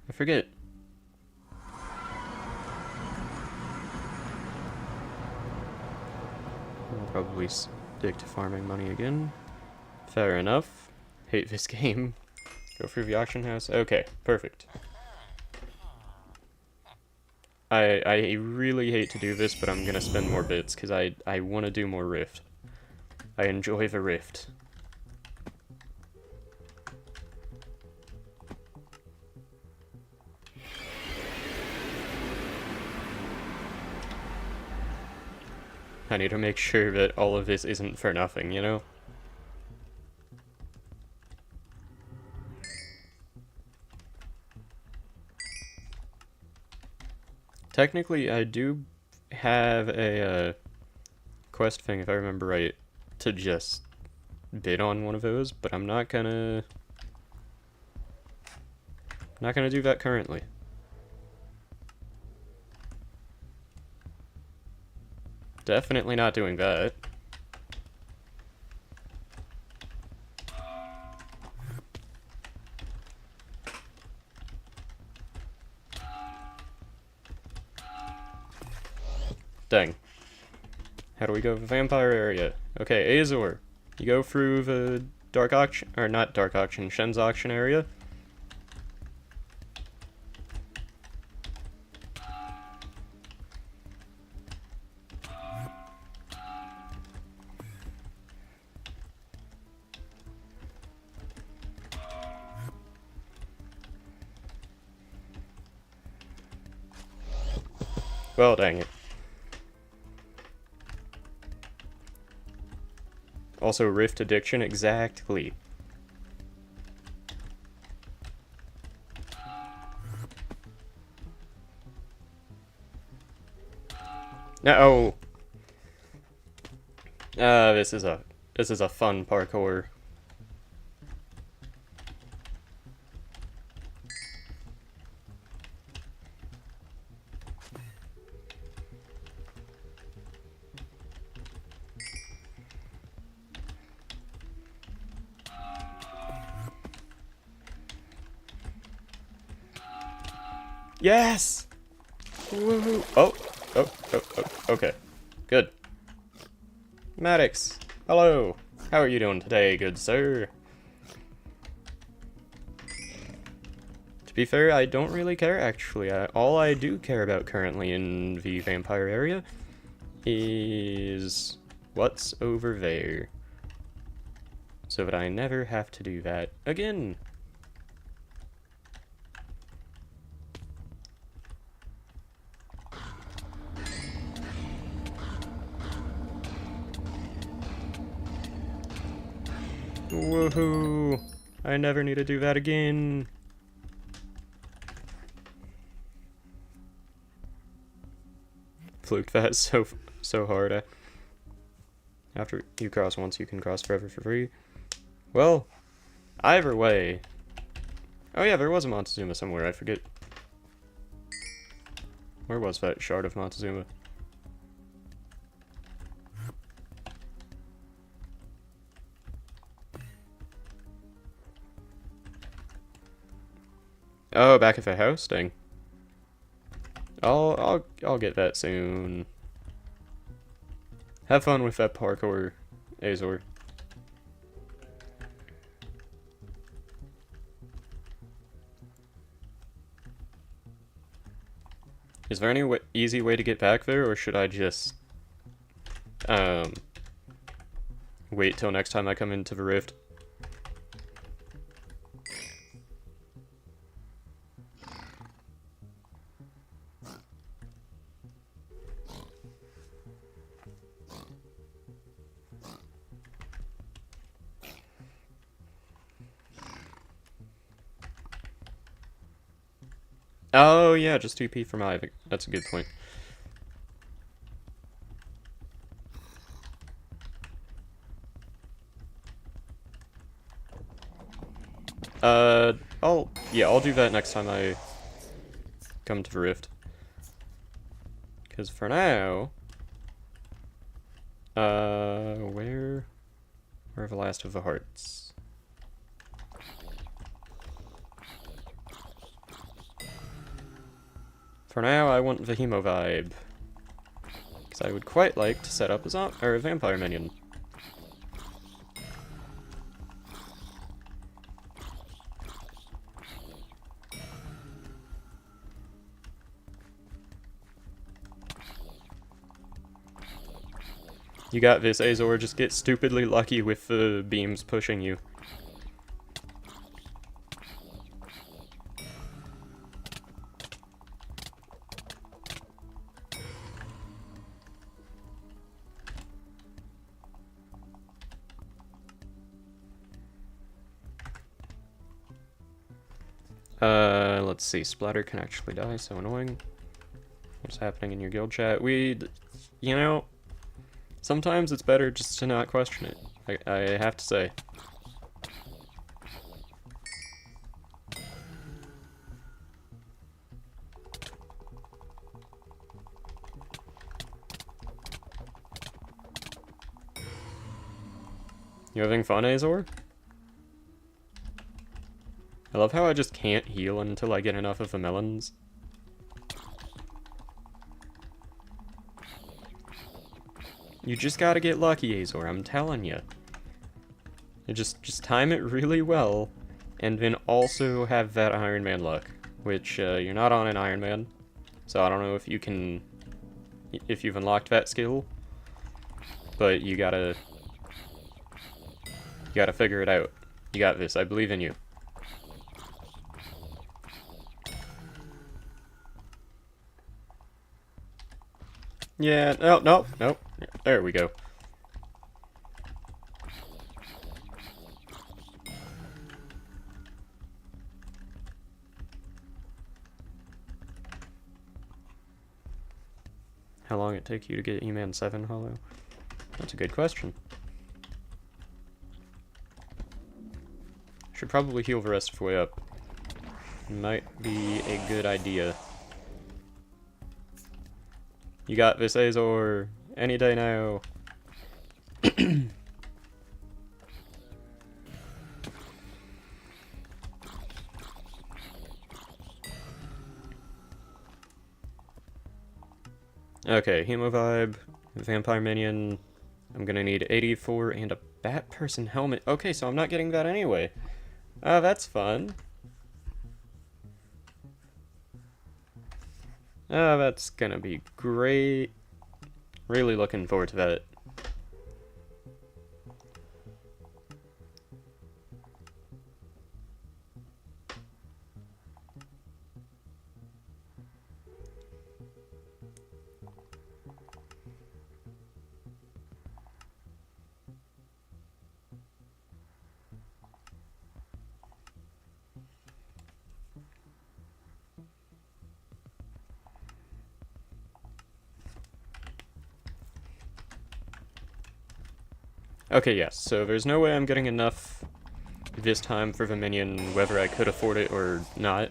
I forget. I'll probably stick to farming money again. Fair enough. Hate this game. Go through the auction house. Okay, perfect. I really hate to do this, but I'm gonna spend more bits, because I want to do more Rift. I enjoy the Rift. I need to make sure that all of this isn't for nothing, you know? Technically, I do have a quest thing, if I remember right, to just bid on one of those, but I'm not gonna do that currently. Definitely not doing that. Dang. How do we go to the vampire area? Okay, Azor. You go through the dark auction, or not dark auction, Shen's auction area. Well, dang it. Also, Rift Addiction, exactly. No. This is a fun parkour. Yes! Woohoo! Oh, okay. Good. Maddox, hello! How are you doing today, good sir? To be fair, I don't really care, actually. All I do care about currently in the vampire area is what's over there. So that I never have to do that again. Woohoo! I never need to do that again. Fluked that so hard. After you cross once, you can cross forever for free. Well, either way. Oh yeah, there was a Montezuma somewhere, I forget. Where was that shard of Montezuma? Oh, back at the house? Dang. I'll get that soon. Have fun with that parkour, Azor. Is there any easy way to get back there, or should I just wait till next time I come into the rift? Oh yeah, just 2p from Ivy. That's a good point. I'll do that next time I come to the rift. Because for now, where are the last of the hearts? For now, I want the Hemo vibe. Because I would quite like to set up a vampire minion. You got this, Azor. Just get stupidly lucky with the beams pushing you. Let's see. Splatter can actually die, so annoying. What's happening in your guild chat? You know, sometimes it's better just to not question it. I have to say. You having fun, Azor? I love how I just can't heal until I get enough of the melons. You just gotta get lucky, Azor, I'm telling you. Just time it really well, and then also have that Iron Man luck, which, you're not on an Iron Man, so I don't know if you've unlocked that skill, but you gotta figure it out. You got this, I believe in you. Yeah, no. There we go. How long it take you to get E-Man 7 hollow? That's a good question. Should probably heal the rest of the way up. Might be a good idea. You got this, Azor. Any day now. Okay, Hemo Vibe, Vampire Minion. I'm gonna need 84 and a Bat Person helmet. Okay, so I'm not getting that anyway. That's fun. That's gonna be great. Really looking forward to that. Okay, yes, so there's no way I'm getting enough this time for the minion, whether I could afford it or not.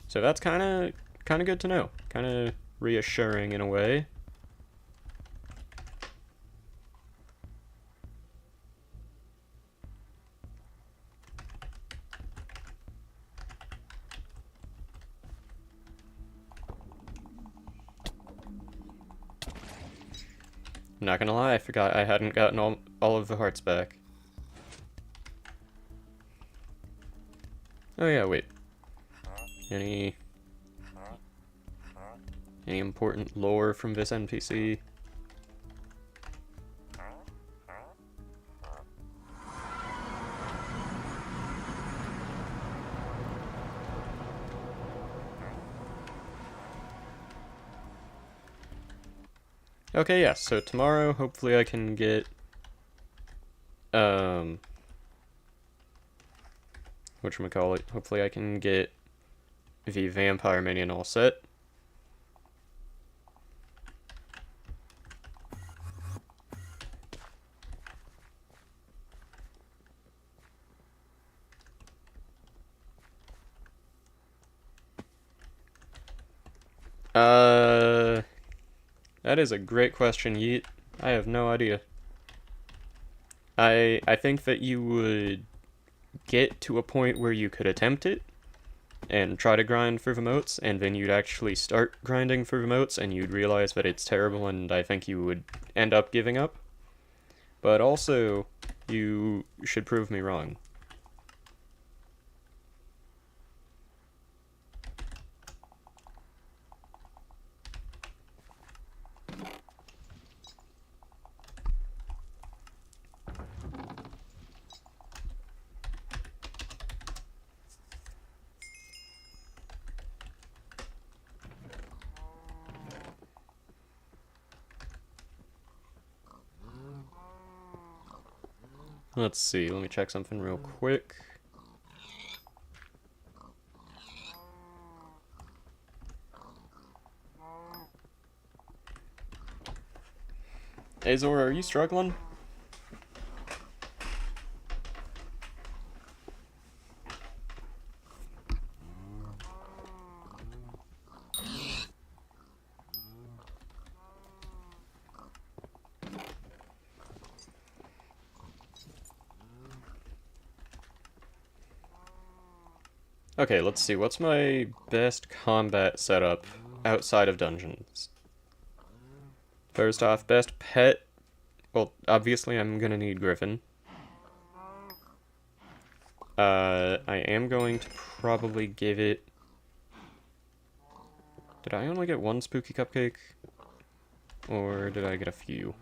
So that's kinda good to know. Kinda reassuring in a way. I'm not gonna lie, I forgot I hadn't gotten all of the hearts back. Oh yeah, wait. Any important lore from this NPC? Okay, yeah, so tomorrow, hopefully I can get, whatchamacallit, hopefully I can get the vampire minion all set. That is a great question, Yeet. I have no idea. I think that you would get to a point where you could attempt it and try to grind for the motes, and then you'd actually start grinding for the motes and you'd realize that it's terrible, and I think you would end up giving up. But also, you should prove me wrong. Let's see, let me check something real quick. Azor, are you struggling? Okay, let's see, what's my best combat setup outside of dungeons? First off, best pet. Well, obviously I'm gonna need Griffin. I am going to probably give it... Did I only get one spooky cupcake? Or did I get a few?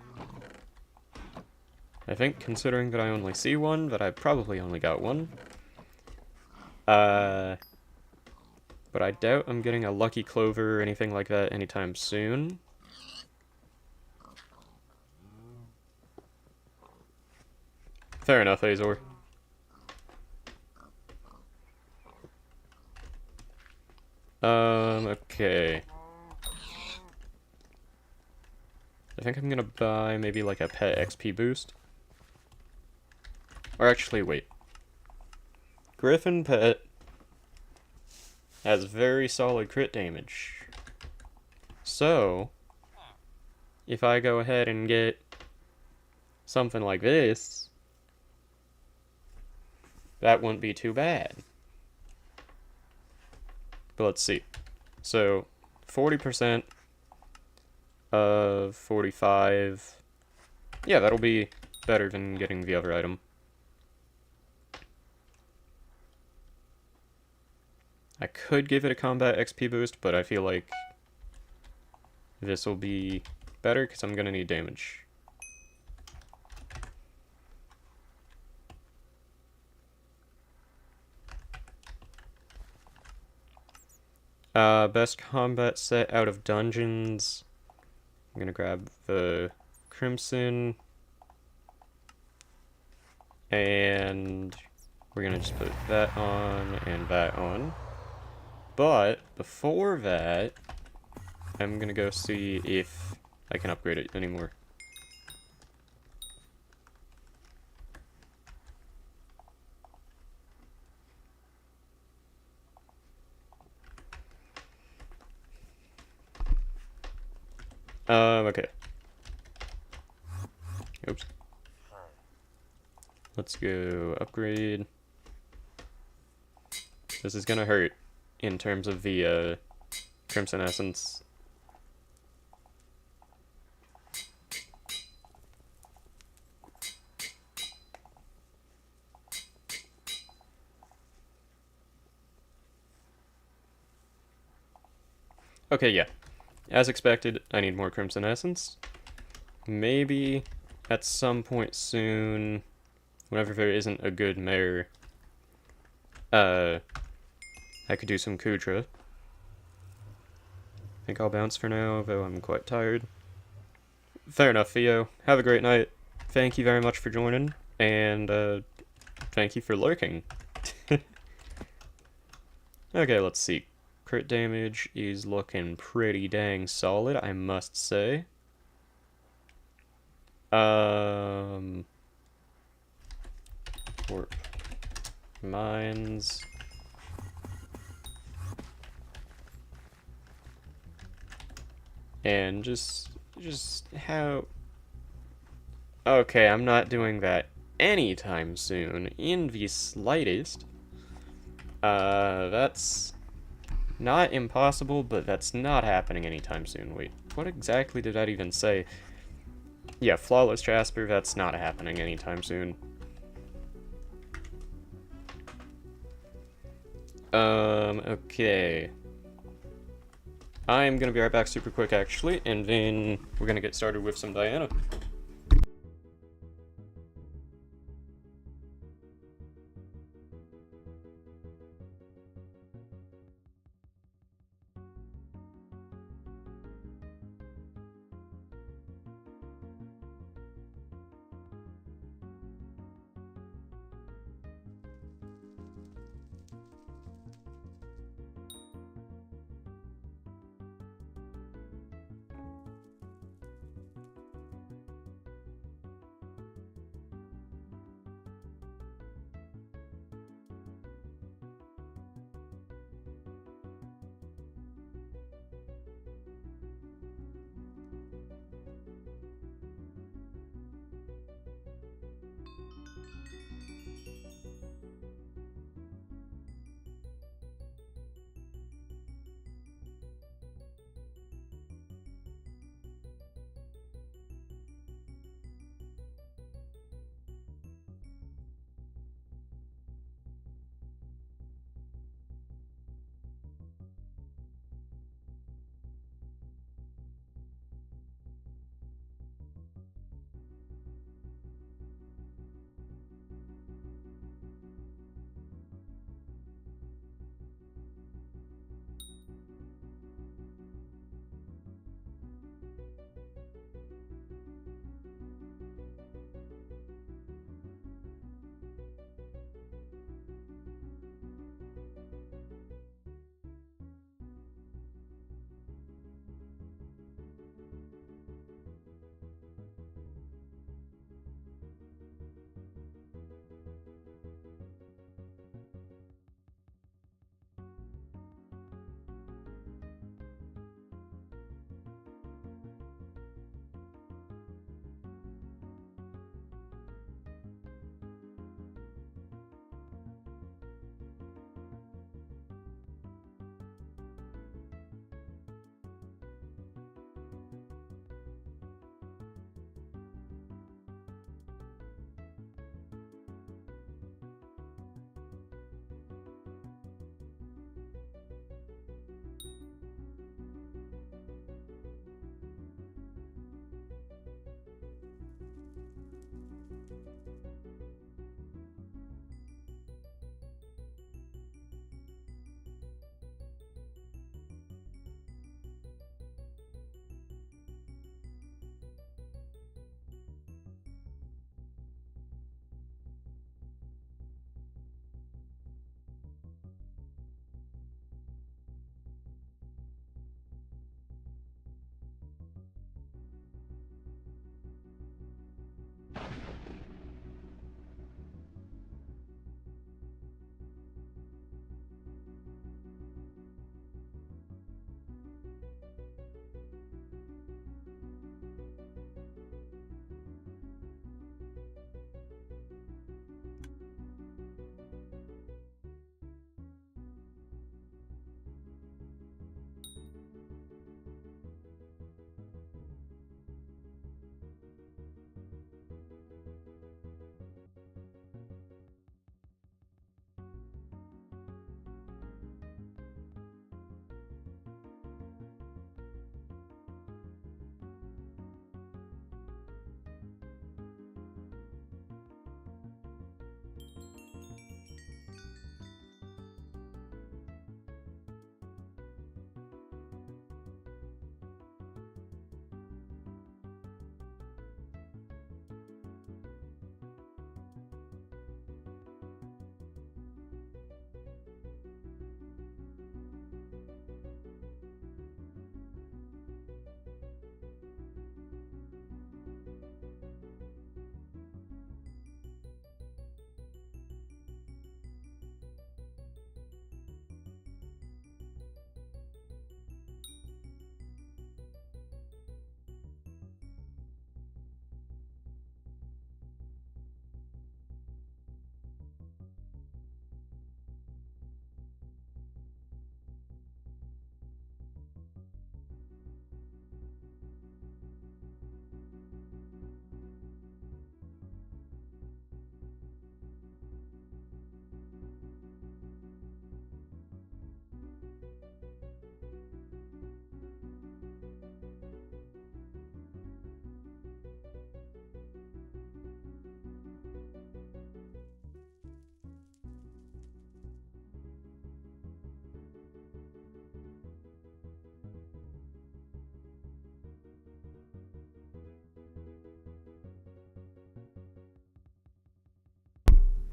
I think, considering that I only see one, that I probably only got one. But I doubt I'm getting a lucky clover or anything like that anytime soon. Fair enough, Azor. Okay. I think I'm gonna buy maybe like a pet XP boost. Or actually, wait. Griffin pet has very solid crit damage. So, if I go ahead and get something like this, that wouldn't be too bad. But let's see. So, 40% of 45. Yeah, that'll be better than getting the other item. I could give it a combat XP boost, but I feel like this will be better because I'm going to need damage. Best combat set out of dungeons. I'm going to grab the Crimson. And we're going to just put that on and that on. But before that, I'm going to go see if I can upgrade it anymore. Okay. Oops. Let's go upgrade. This is gonna hurt in terms of the Crimson Essence. Okay, yeah. As expected, I need more Crimson Essence. Maybe at some point soon, whenever there isn't a good mare, I could do some Kudra. I think I'll bounce for now, though I'm quite tired. Fair enough, Theo. Have a great night. Thank you very much for joining, and thank you for lurking. Okay, let's see. Crit damage is looking pretty dang solid, I must say. Warp mines. And just how... Okay, I'm not doing that anytime soon, in the slightest. That's not impossible, but that's not happening anytime soon. Wait, what exactly did that even say? Yeah, Flawless Jasper, that's not happening anytime soon. Okay. I'm gonna be right back super quick, actually, and then we're gonna get started with some Diana.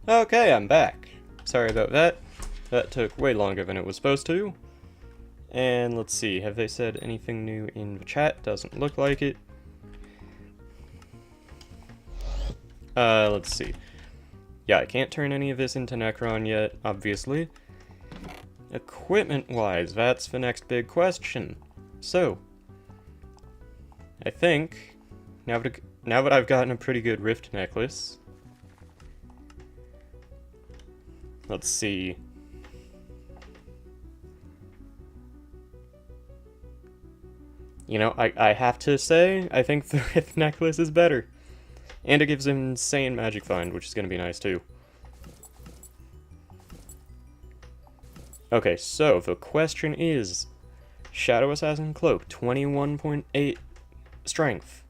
Okay, I'm back. Sorry about that. That took way longer than it was supposed to. And let's see, have they said anything new in the chat? Doesn't look like it. Let's see. Yeah, I can't turn any of this into Necron yet, obviously. Equipment-wise, that's the next big question. So, I think, now that I've gotten a pretty good Rift necklace, let's see. You know, I have to say, I think the Rift necklace is better. And it gives him insane magic find, which is going to be nice too. Okay, so the question is, Shadow Assassin Cloak, 21.8 strength,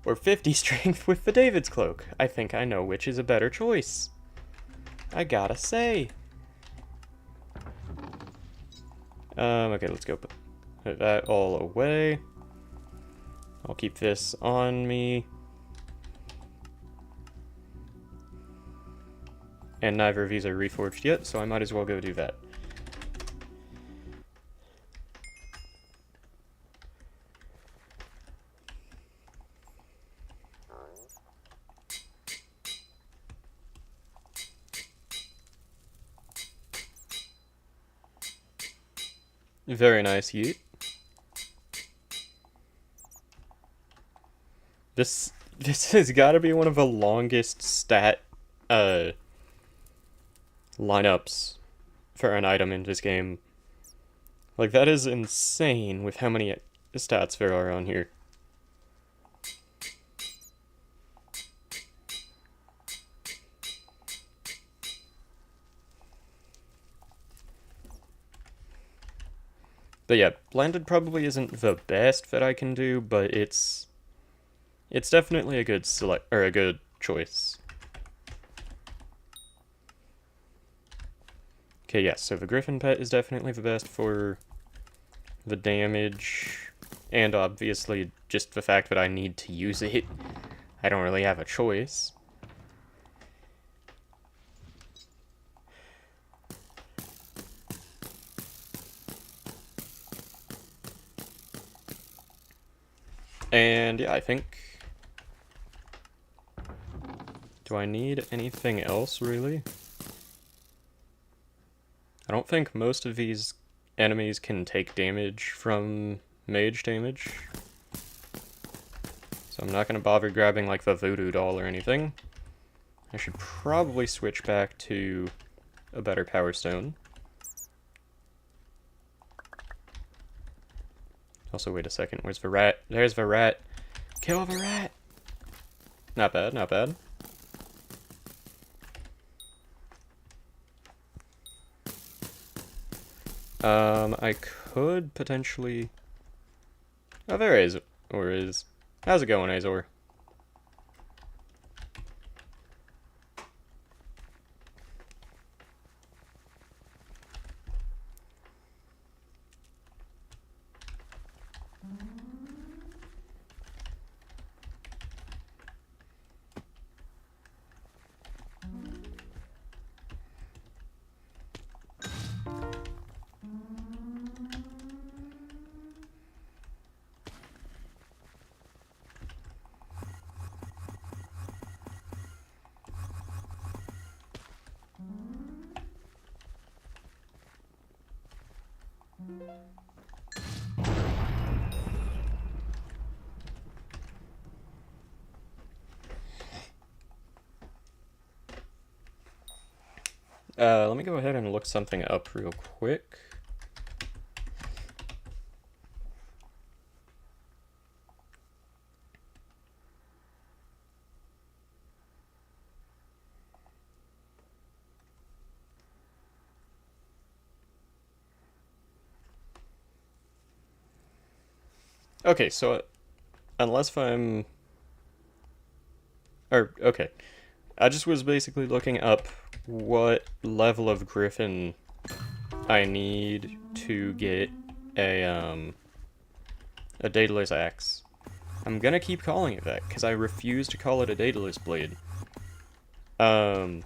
or 50 strength with the David's Cloak? I think I know which is a better choice. I gotta say. Okay, let's go put that all away. I'll keep this on me. And neither of these are reforged yet, so I might as well go do that. Very nice, Yeet. This has got to be one of the longest stat lineups for an item in this game. Like, that is insane with how many stats there are on here. But yeah, blended probably isn't the best that I can do, but it's definitely a good a good choice. Okay, yes, so the Griffin pet is definitely the best for the damage, and obviously just the fact that I need to use it. I don't really have a choice. And yeah, I think... Do I need anything else, really? I don't think most of these enemies can take damage from mage damage. So I'm not going to bother grabbing like the voodoo doll or anything. I should probably switch back to a better power stone. Also, wait a second, where's the rat? There's the rat! Kill the rat! Not bad, not bad. I could potentially... Oh, there is, or is. How's it going, Azor? Let me go ahead and look something up real quick. Okay, so unless I'm... okay. I just was basically looking up what level of Griffin I need to get a Daedalus axe. I'm gonna keep calling it that, because I refuse to call it a Daedalus blade. I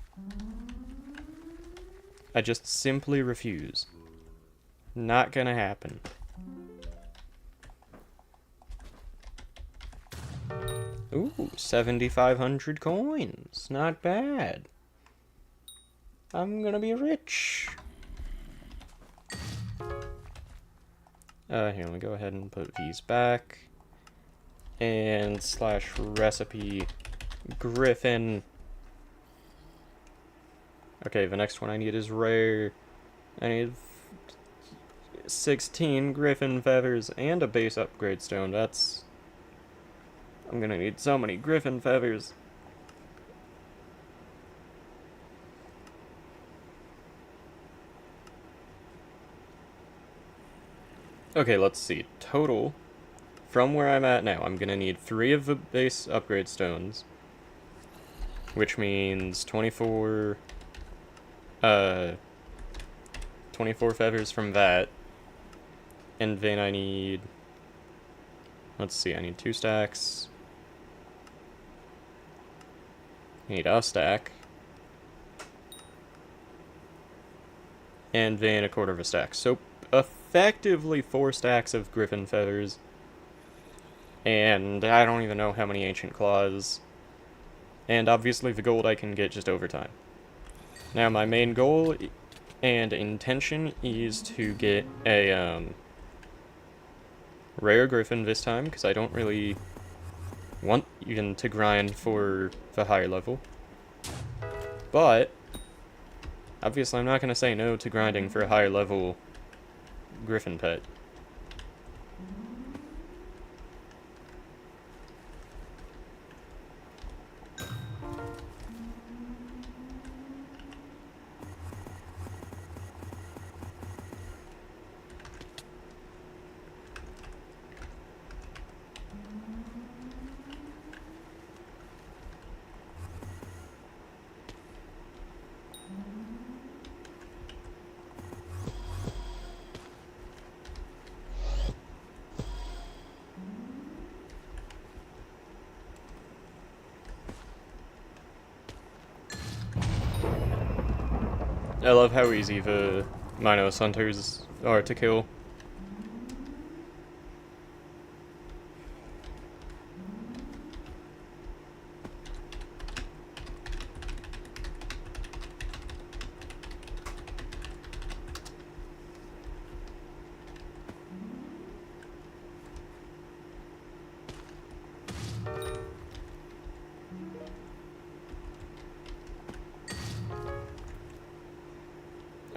just simply refuse. Not gonna happen. Ooh, 7,500 coins. Not bad. I'm gonna be rich. Here, let me go ahead and put these back. And slash recipe Griffin. Okay, the next one I need is rare. I need 16 Griffin feathers and a base upgrade stone. I'm gonna need so many Griffin feathers. Okay, let's see. Total, from where I'm at now, I'm gonna need 3 of the base upgrade stones. Which means 24 feathers from that. And then I need, let's see, I need 2 stacks. I need a stack. And then a quarter of a stack. So effectively 4 stacks of Griffin feathers. And I don't even know how many ancient claws. And obviously the gold I can get just over time. Now my main goal and intention is to get a rare Griffin this time, because I don't really want even to grind for the higher level. But obviously I'm not going to say no to grinding for a higher level Griffin pet. I love how easy the Minos hunters are to kill.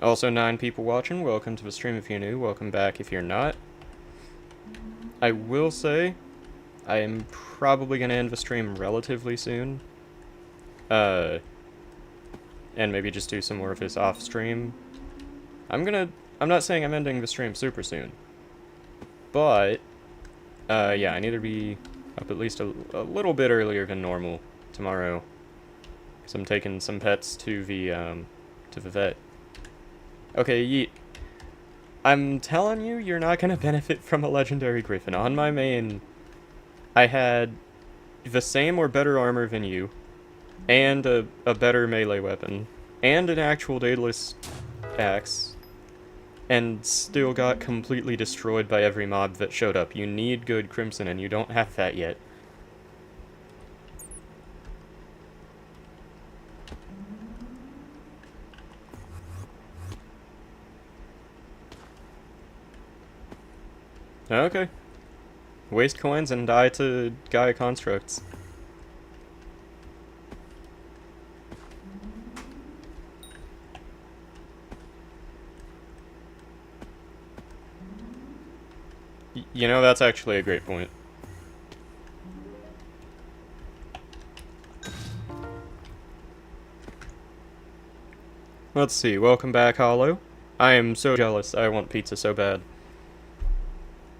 Also, 9 people watching, welcome to the stream if you're new, welcome back if you're not. I will say, I am probably going to end the stream relatively soon. And maybe just do some more of this off stream. I'm not saying I'm ending the stream super soon. But, yeah, I need to be up at least a little bit earlier than normal tomorrow. Because I'm taking some pets to the vet. Okay, Yeet. I'm telling you, you're not gonna benefit from a legendary Griffin. On my main, I had the same or better armor than you, and a better melee weapon, and an actual Daedalus axe, and still got completely destroyed by every mob that showed up. You need good Crimson, and you don't have that yet. Okay. Waste coins and die to Gaia constructs. You know, that's actually a great point. Let's see, welcome back, Hollow. I am so jealous, I want pizza so bad.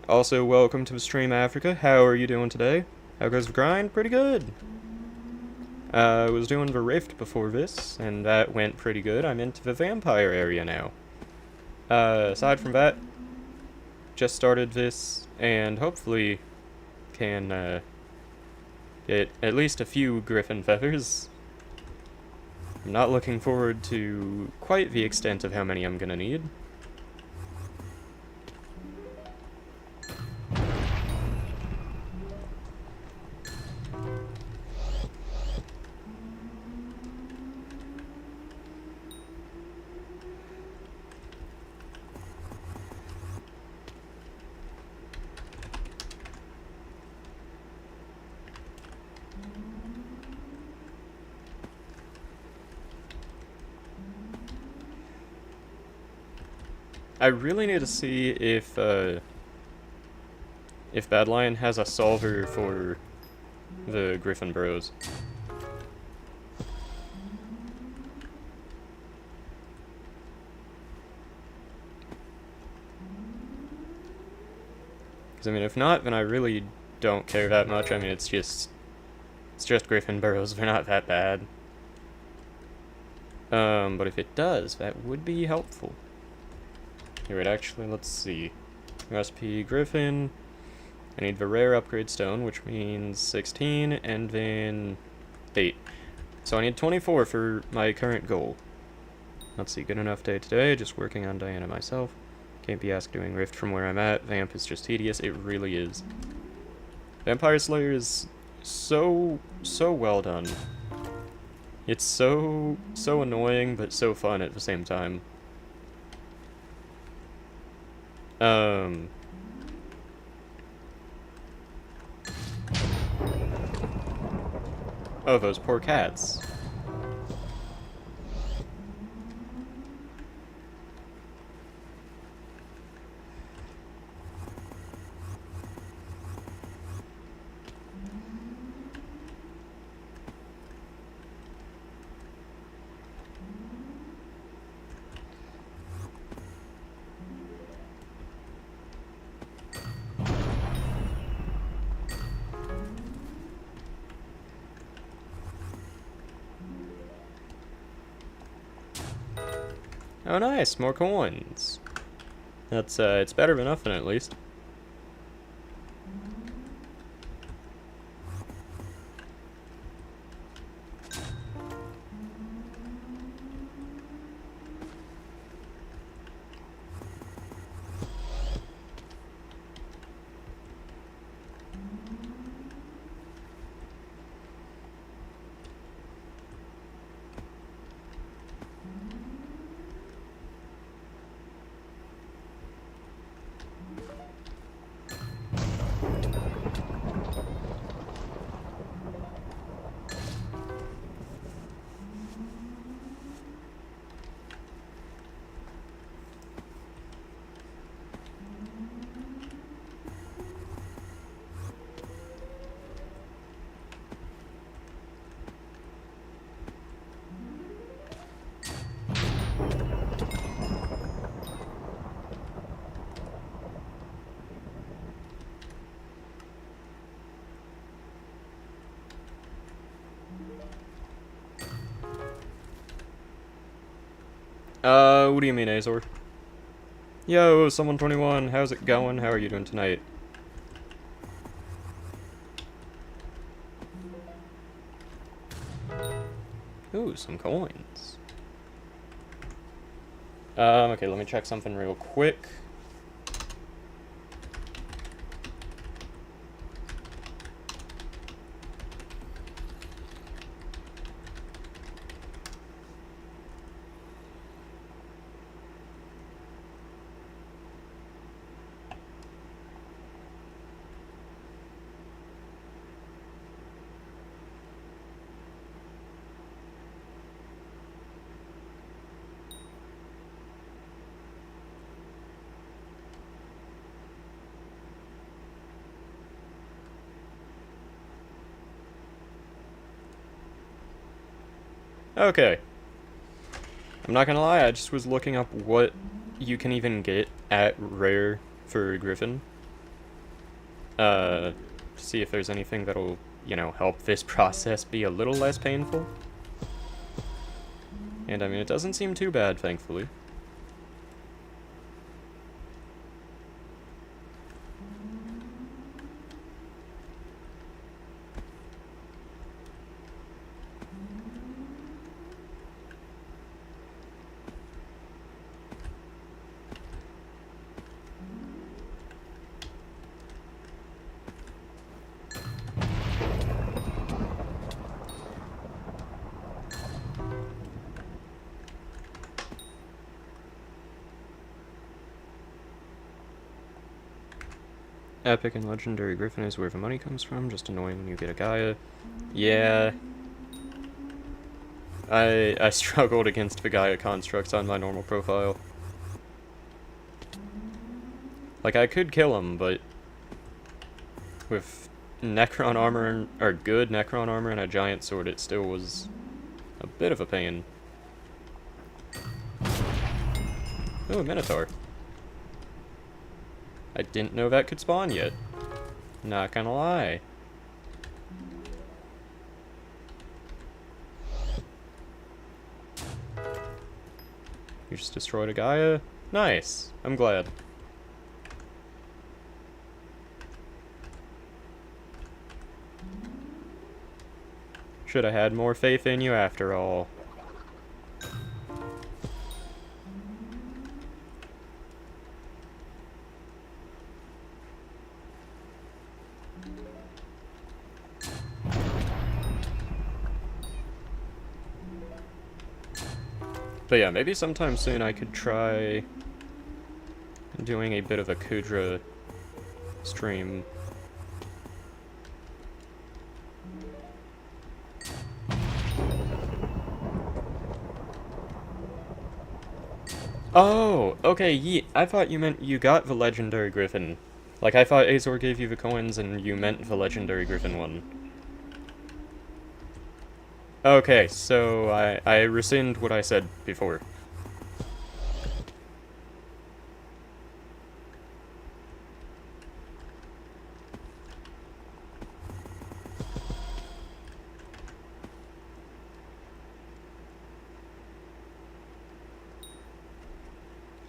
Also, welcome to the stream, Africa. How are you doing today? How goes the grind? Pretty good. I was doing the Rift before this, and that went pretty good. I'm into the Vampire area now. Aside from that, just started this, and hopefully can, get at least a few Griffin feathers. I'm not looking forward to quite the extent of how many I'm gonna need. I really need to see if Bad Lion has a solver for the Griffin Bros. Because, I mean, if not, then I really don't care that much. I mean, it's just Griffin Burrows. They're not that bad. But if it does, that would be helpful. Here, wait, actually, let's see. Recipe Griffin. I need the rare upgrade stone, which means 16, and then 8. So I need 24 for my current goal. Let's see, good enough day today, just working on Diana myself. Can't be asked doing Rift from where I'm at. Vamp is just tedious, it really is. Vampire Slayer is so well done. It's so annoying, but so fun at the same time. Oh, those poor cats. Oh nice, more coins. That's, it's better than nothing at least. What do you mean, Azor? Yo, someone 21, how's it going? How are you doing tonight? Ooh, some coins. Okay, let me check something real quick. Okay. I'm not gonna lie, I just was looking up what you can even get at rare for Griffin. To see if there's anything that'll, you know, help this process be a little less painful. And I mean, it doesn't seem too bad, thankfully. Epic and Legendary Griffin is where the money comes from. Just annoying when you get a Gaia. Yeah. I struggled against the Gaia constructs on my normal profile. Like, I could kill him, but with Necron armor, or good Necron armor and a giant sword, it still was a bit of a pain. Oh, a Minotaur. I didn't know that could spawn yet. Not gonna lie. You just destroyed a Gaia? Nice. I'm glad. Should have had more faith in you after all. But yeah, maybe sometime soon I could try doing a bit of a Kudra stream. Oh, okay, I thought you meant you got the Legendary Griffin. Like, I thought Azor gave you the coins and you meant the Legendary Griffin one. Okay, so I rescind what I said before.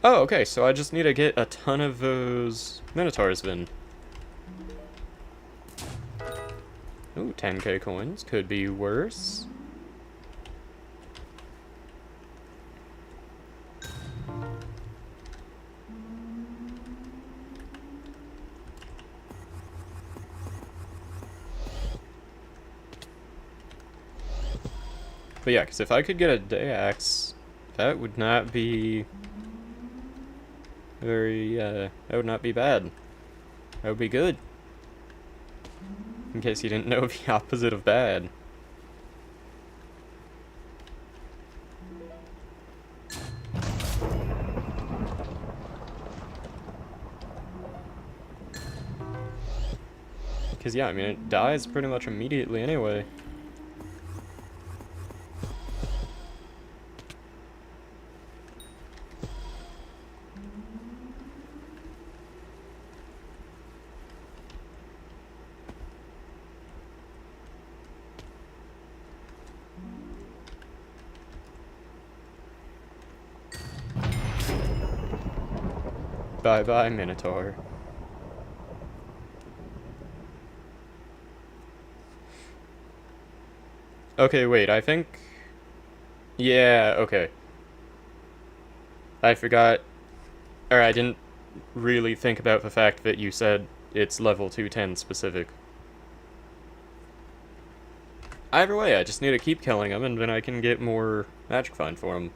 Oh, okay, so I just need to get a ton of those Minotaurs then. Ooh, 10k coins. Could be worse. But yeah, because if I could get a Dayax, that would not be very, that would not be bad. That would be good. In case you didn't know the opposite of bad. Because yeah, I mean, it dies pretty much immediately anyway. Bye-bye, Minotaur. Okay, wait, I think... Yeah, okay. I forgot... Or I didn't really think about the fact that you said it's level 210 specific. Either way, I just need to keep killing them, and then I can get more magic find for them.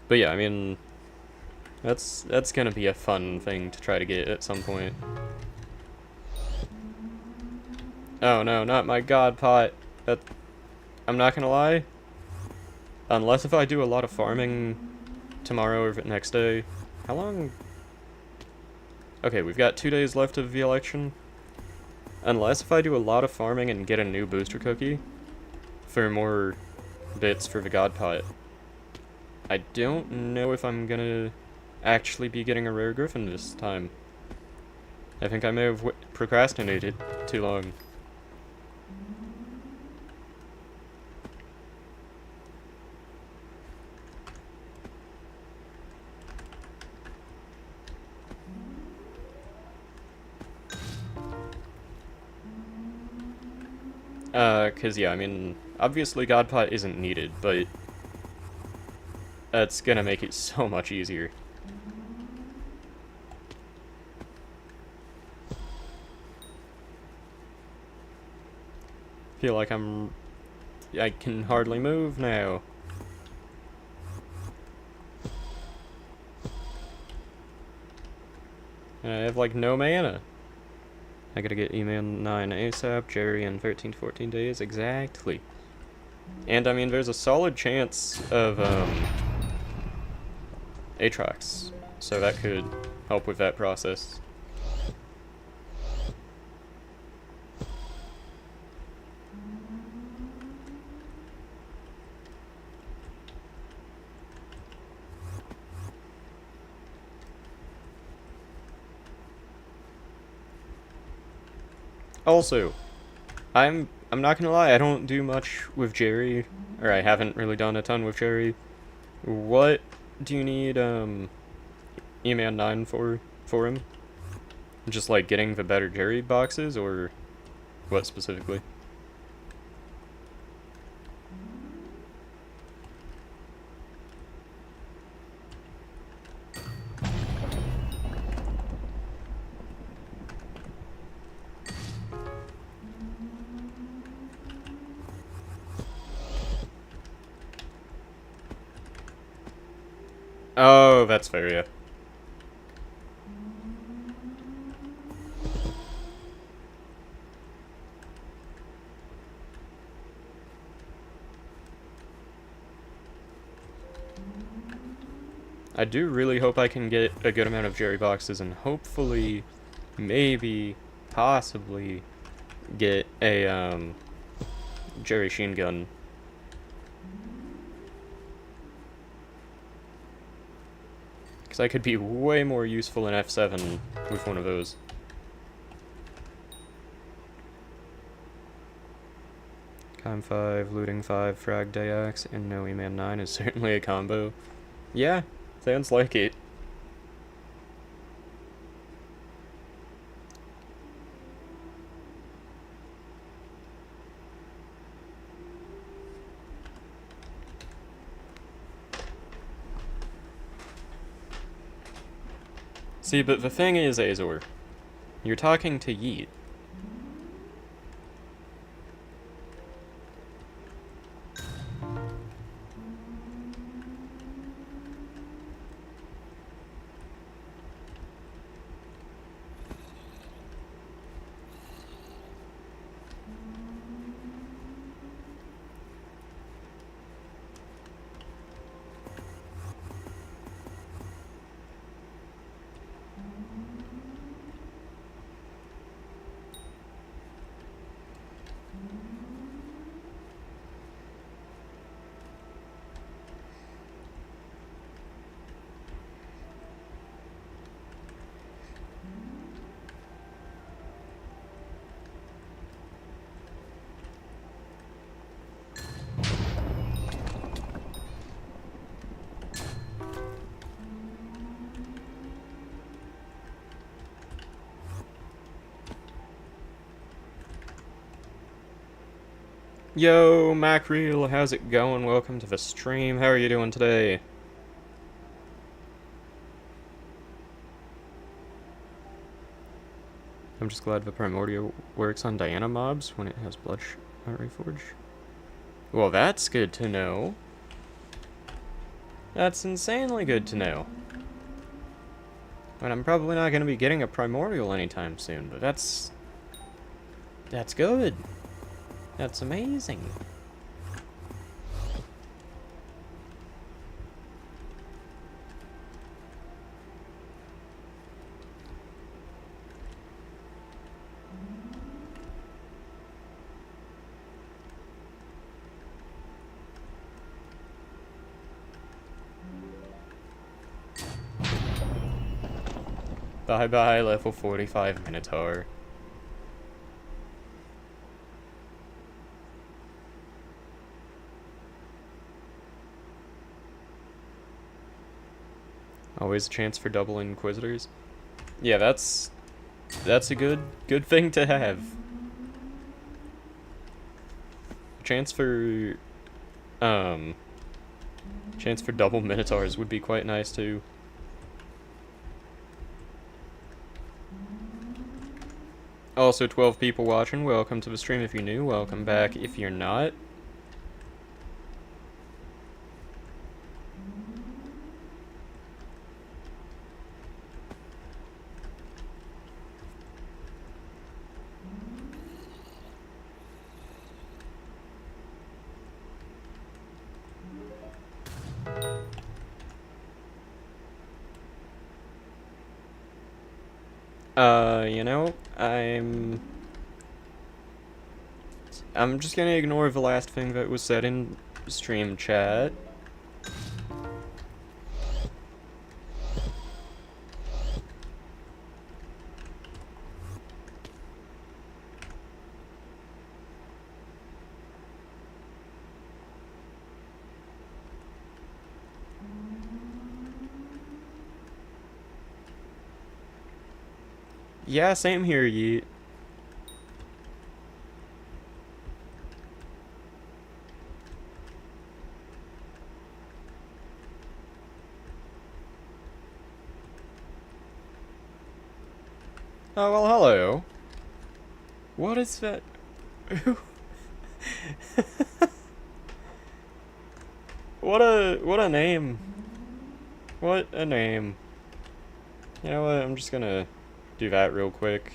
But yeah, I mean, that's gonna be a fun thing to try to get at some point. Oh no, not my god pot. That, I'm not gonna lie. Unless if I do a lot of farming tomorrow or the next day. How long? Okay, we've got 2 days left of the election. Unless if I do a lot of farming and get a new booster cookie for more bits for the god pot. I don't know if I'm gonna actually be getting a rare griffin this time. I think I may have procrastinated too long. Cause yeah, I mean, obviously God Pot isn't needed, but that's gonna make it so much easier. Feel like I'm... I can hardly move now. And I have like no mana. I gotta get email 9 ASAP, Jerry in 13 to 14 days, exactly. And I mean, there's a solid chance of Aatrox, so that could help with that process. Also, I'm not gonna lie, I don't do much with Jerry, or I haven't really done a ton with Jerry. What do you need E-Man 9 for him? Just like getting the better Jerry boxes, or what specifically? Oh, that's fair, yeah. I do really hope I can get a good amount of Jerry boxes and hopefully, maybe, possibly, get a, Jerry Sheen gun. Because I could be way more useful in F7 with one of those. Con 5, looting 5, frag Dayax, and no E-Man 9 is certainly a combo. Yeah, sounds like it. See, but the thing is, Azor, you're talking to Yeet. Yo, Macreel, how's it going? Welcome to the stream. How are you doing today? I'm just glad the Primordial works on Diana mobs when it has Bloodshot Reforge. Well, that's good to know. That's insanely good to know. And I'm probably not going to be getting a Primordial anytime soon, but that's good. That's amazing. Bye bye, level 45 Minotaur. Always a chance for double Inquisitors. Yeah, that's a good thing to have. Chance for double Minotaurs would be quite nice too. Also, 12 people watching, welcome to the stream if you're new, welcome back if you're not. You know, I'm just gonna ignore the last thing that was said in stream chat. Yeah, same here, Yeet. Oh, well, hello. What is that? What a name. What a name. You know what, I'm just gonna do that real quick.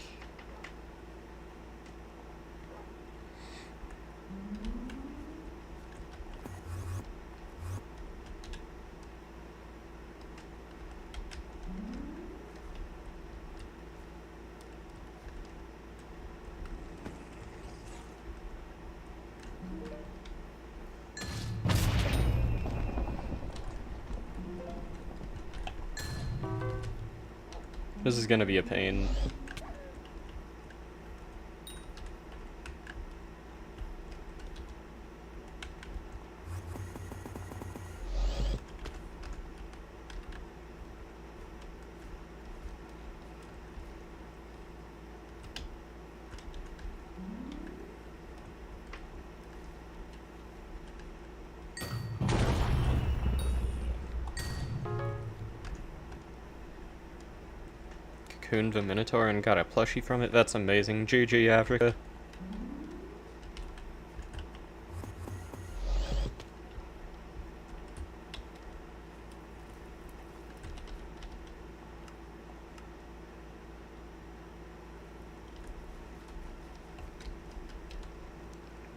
This is gonna be a pain. Cocooned the Minotaur and got a plushie from it? That's amazing. GG, Africa.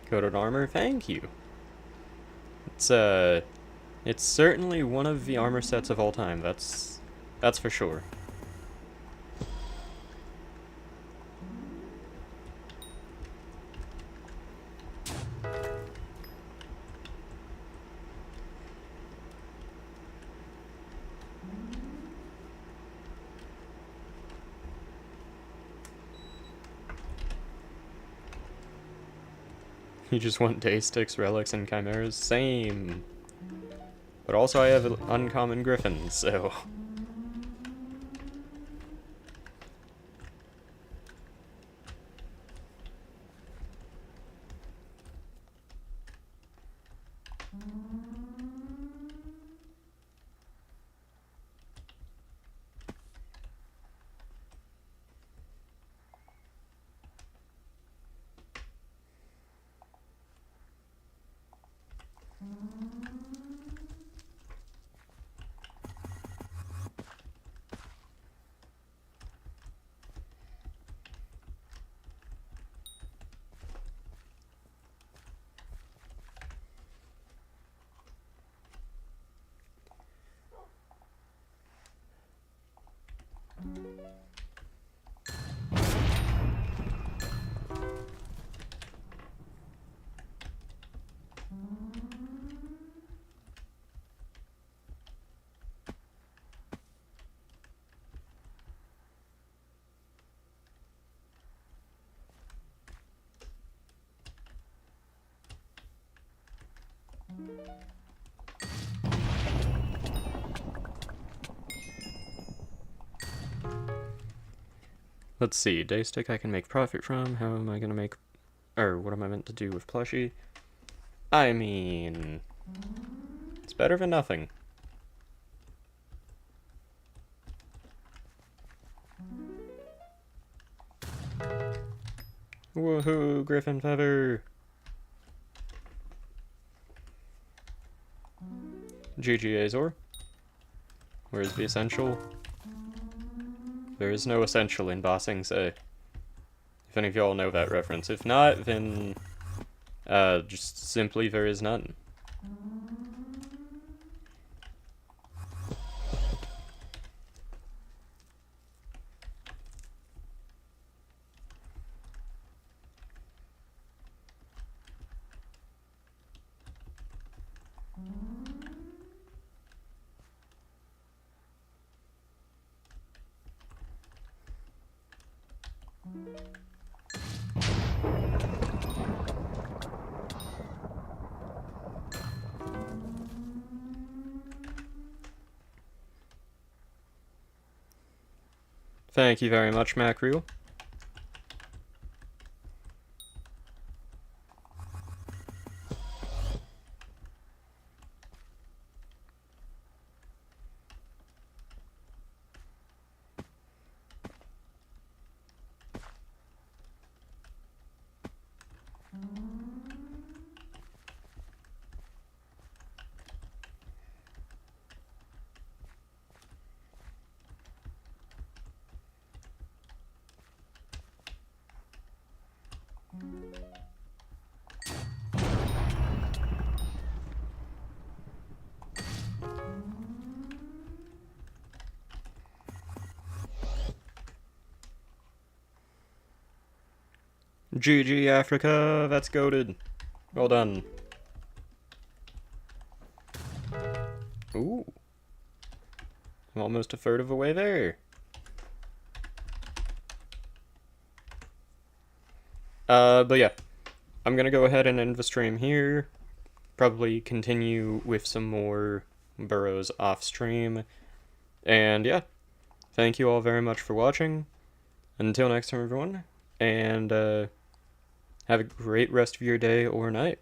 Coated armor, thank you. It's certainly one of the armor sets of all time, that's for sure. You just want day sticks, relics, and chimeras? Same. But also I have uncommon griffins, so... Let's see, Daystick I can make profit from. How am I gonna make... or what am I meant to do with plushie? I mean... it's better than nothing. Woohoo, Griffin Feather! GG Azor. Where's the essential? There is no essential in bossing, so... if any of y'all know that reference. If not, then... just simply there is none. Thank you very much, Macrew. GG Africa, that's goated. Well done. Ooh. I'm almost a third of the way there. But yeah. I'm gonna go ahead and end the stream here. Probably continue with some more burrows off stream. And yeah. Thank you all very much for watching. Until next time, everyone. And, have a great rest of your day or night.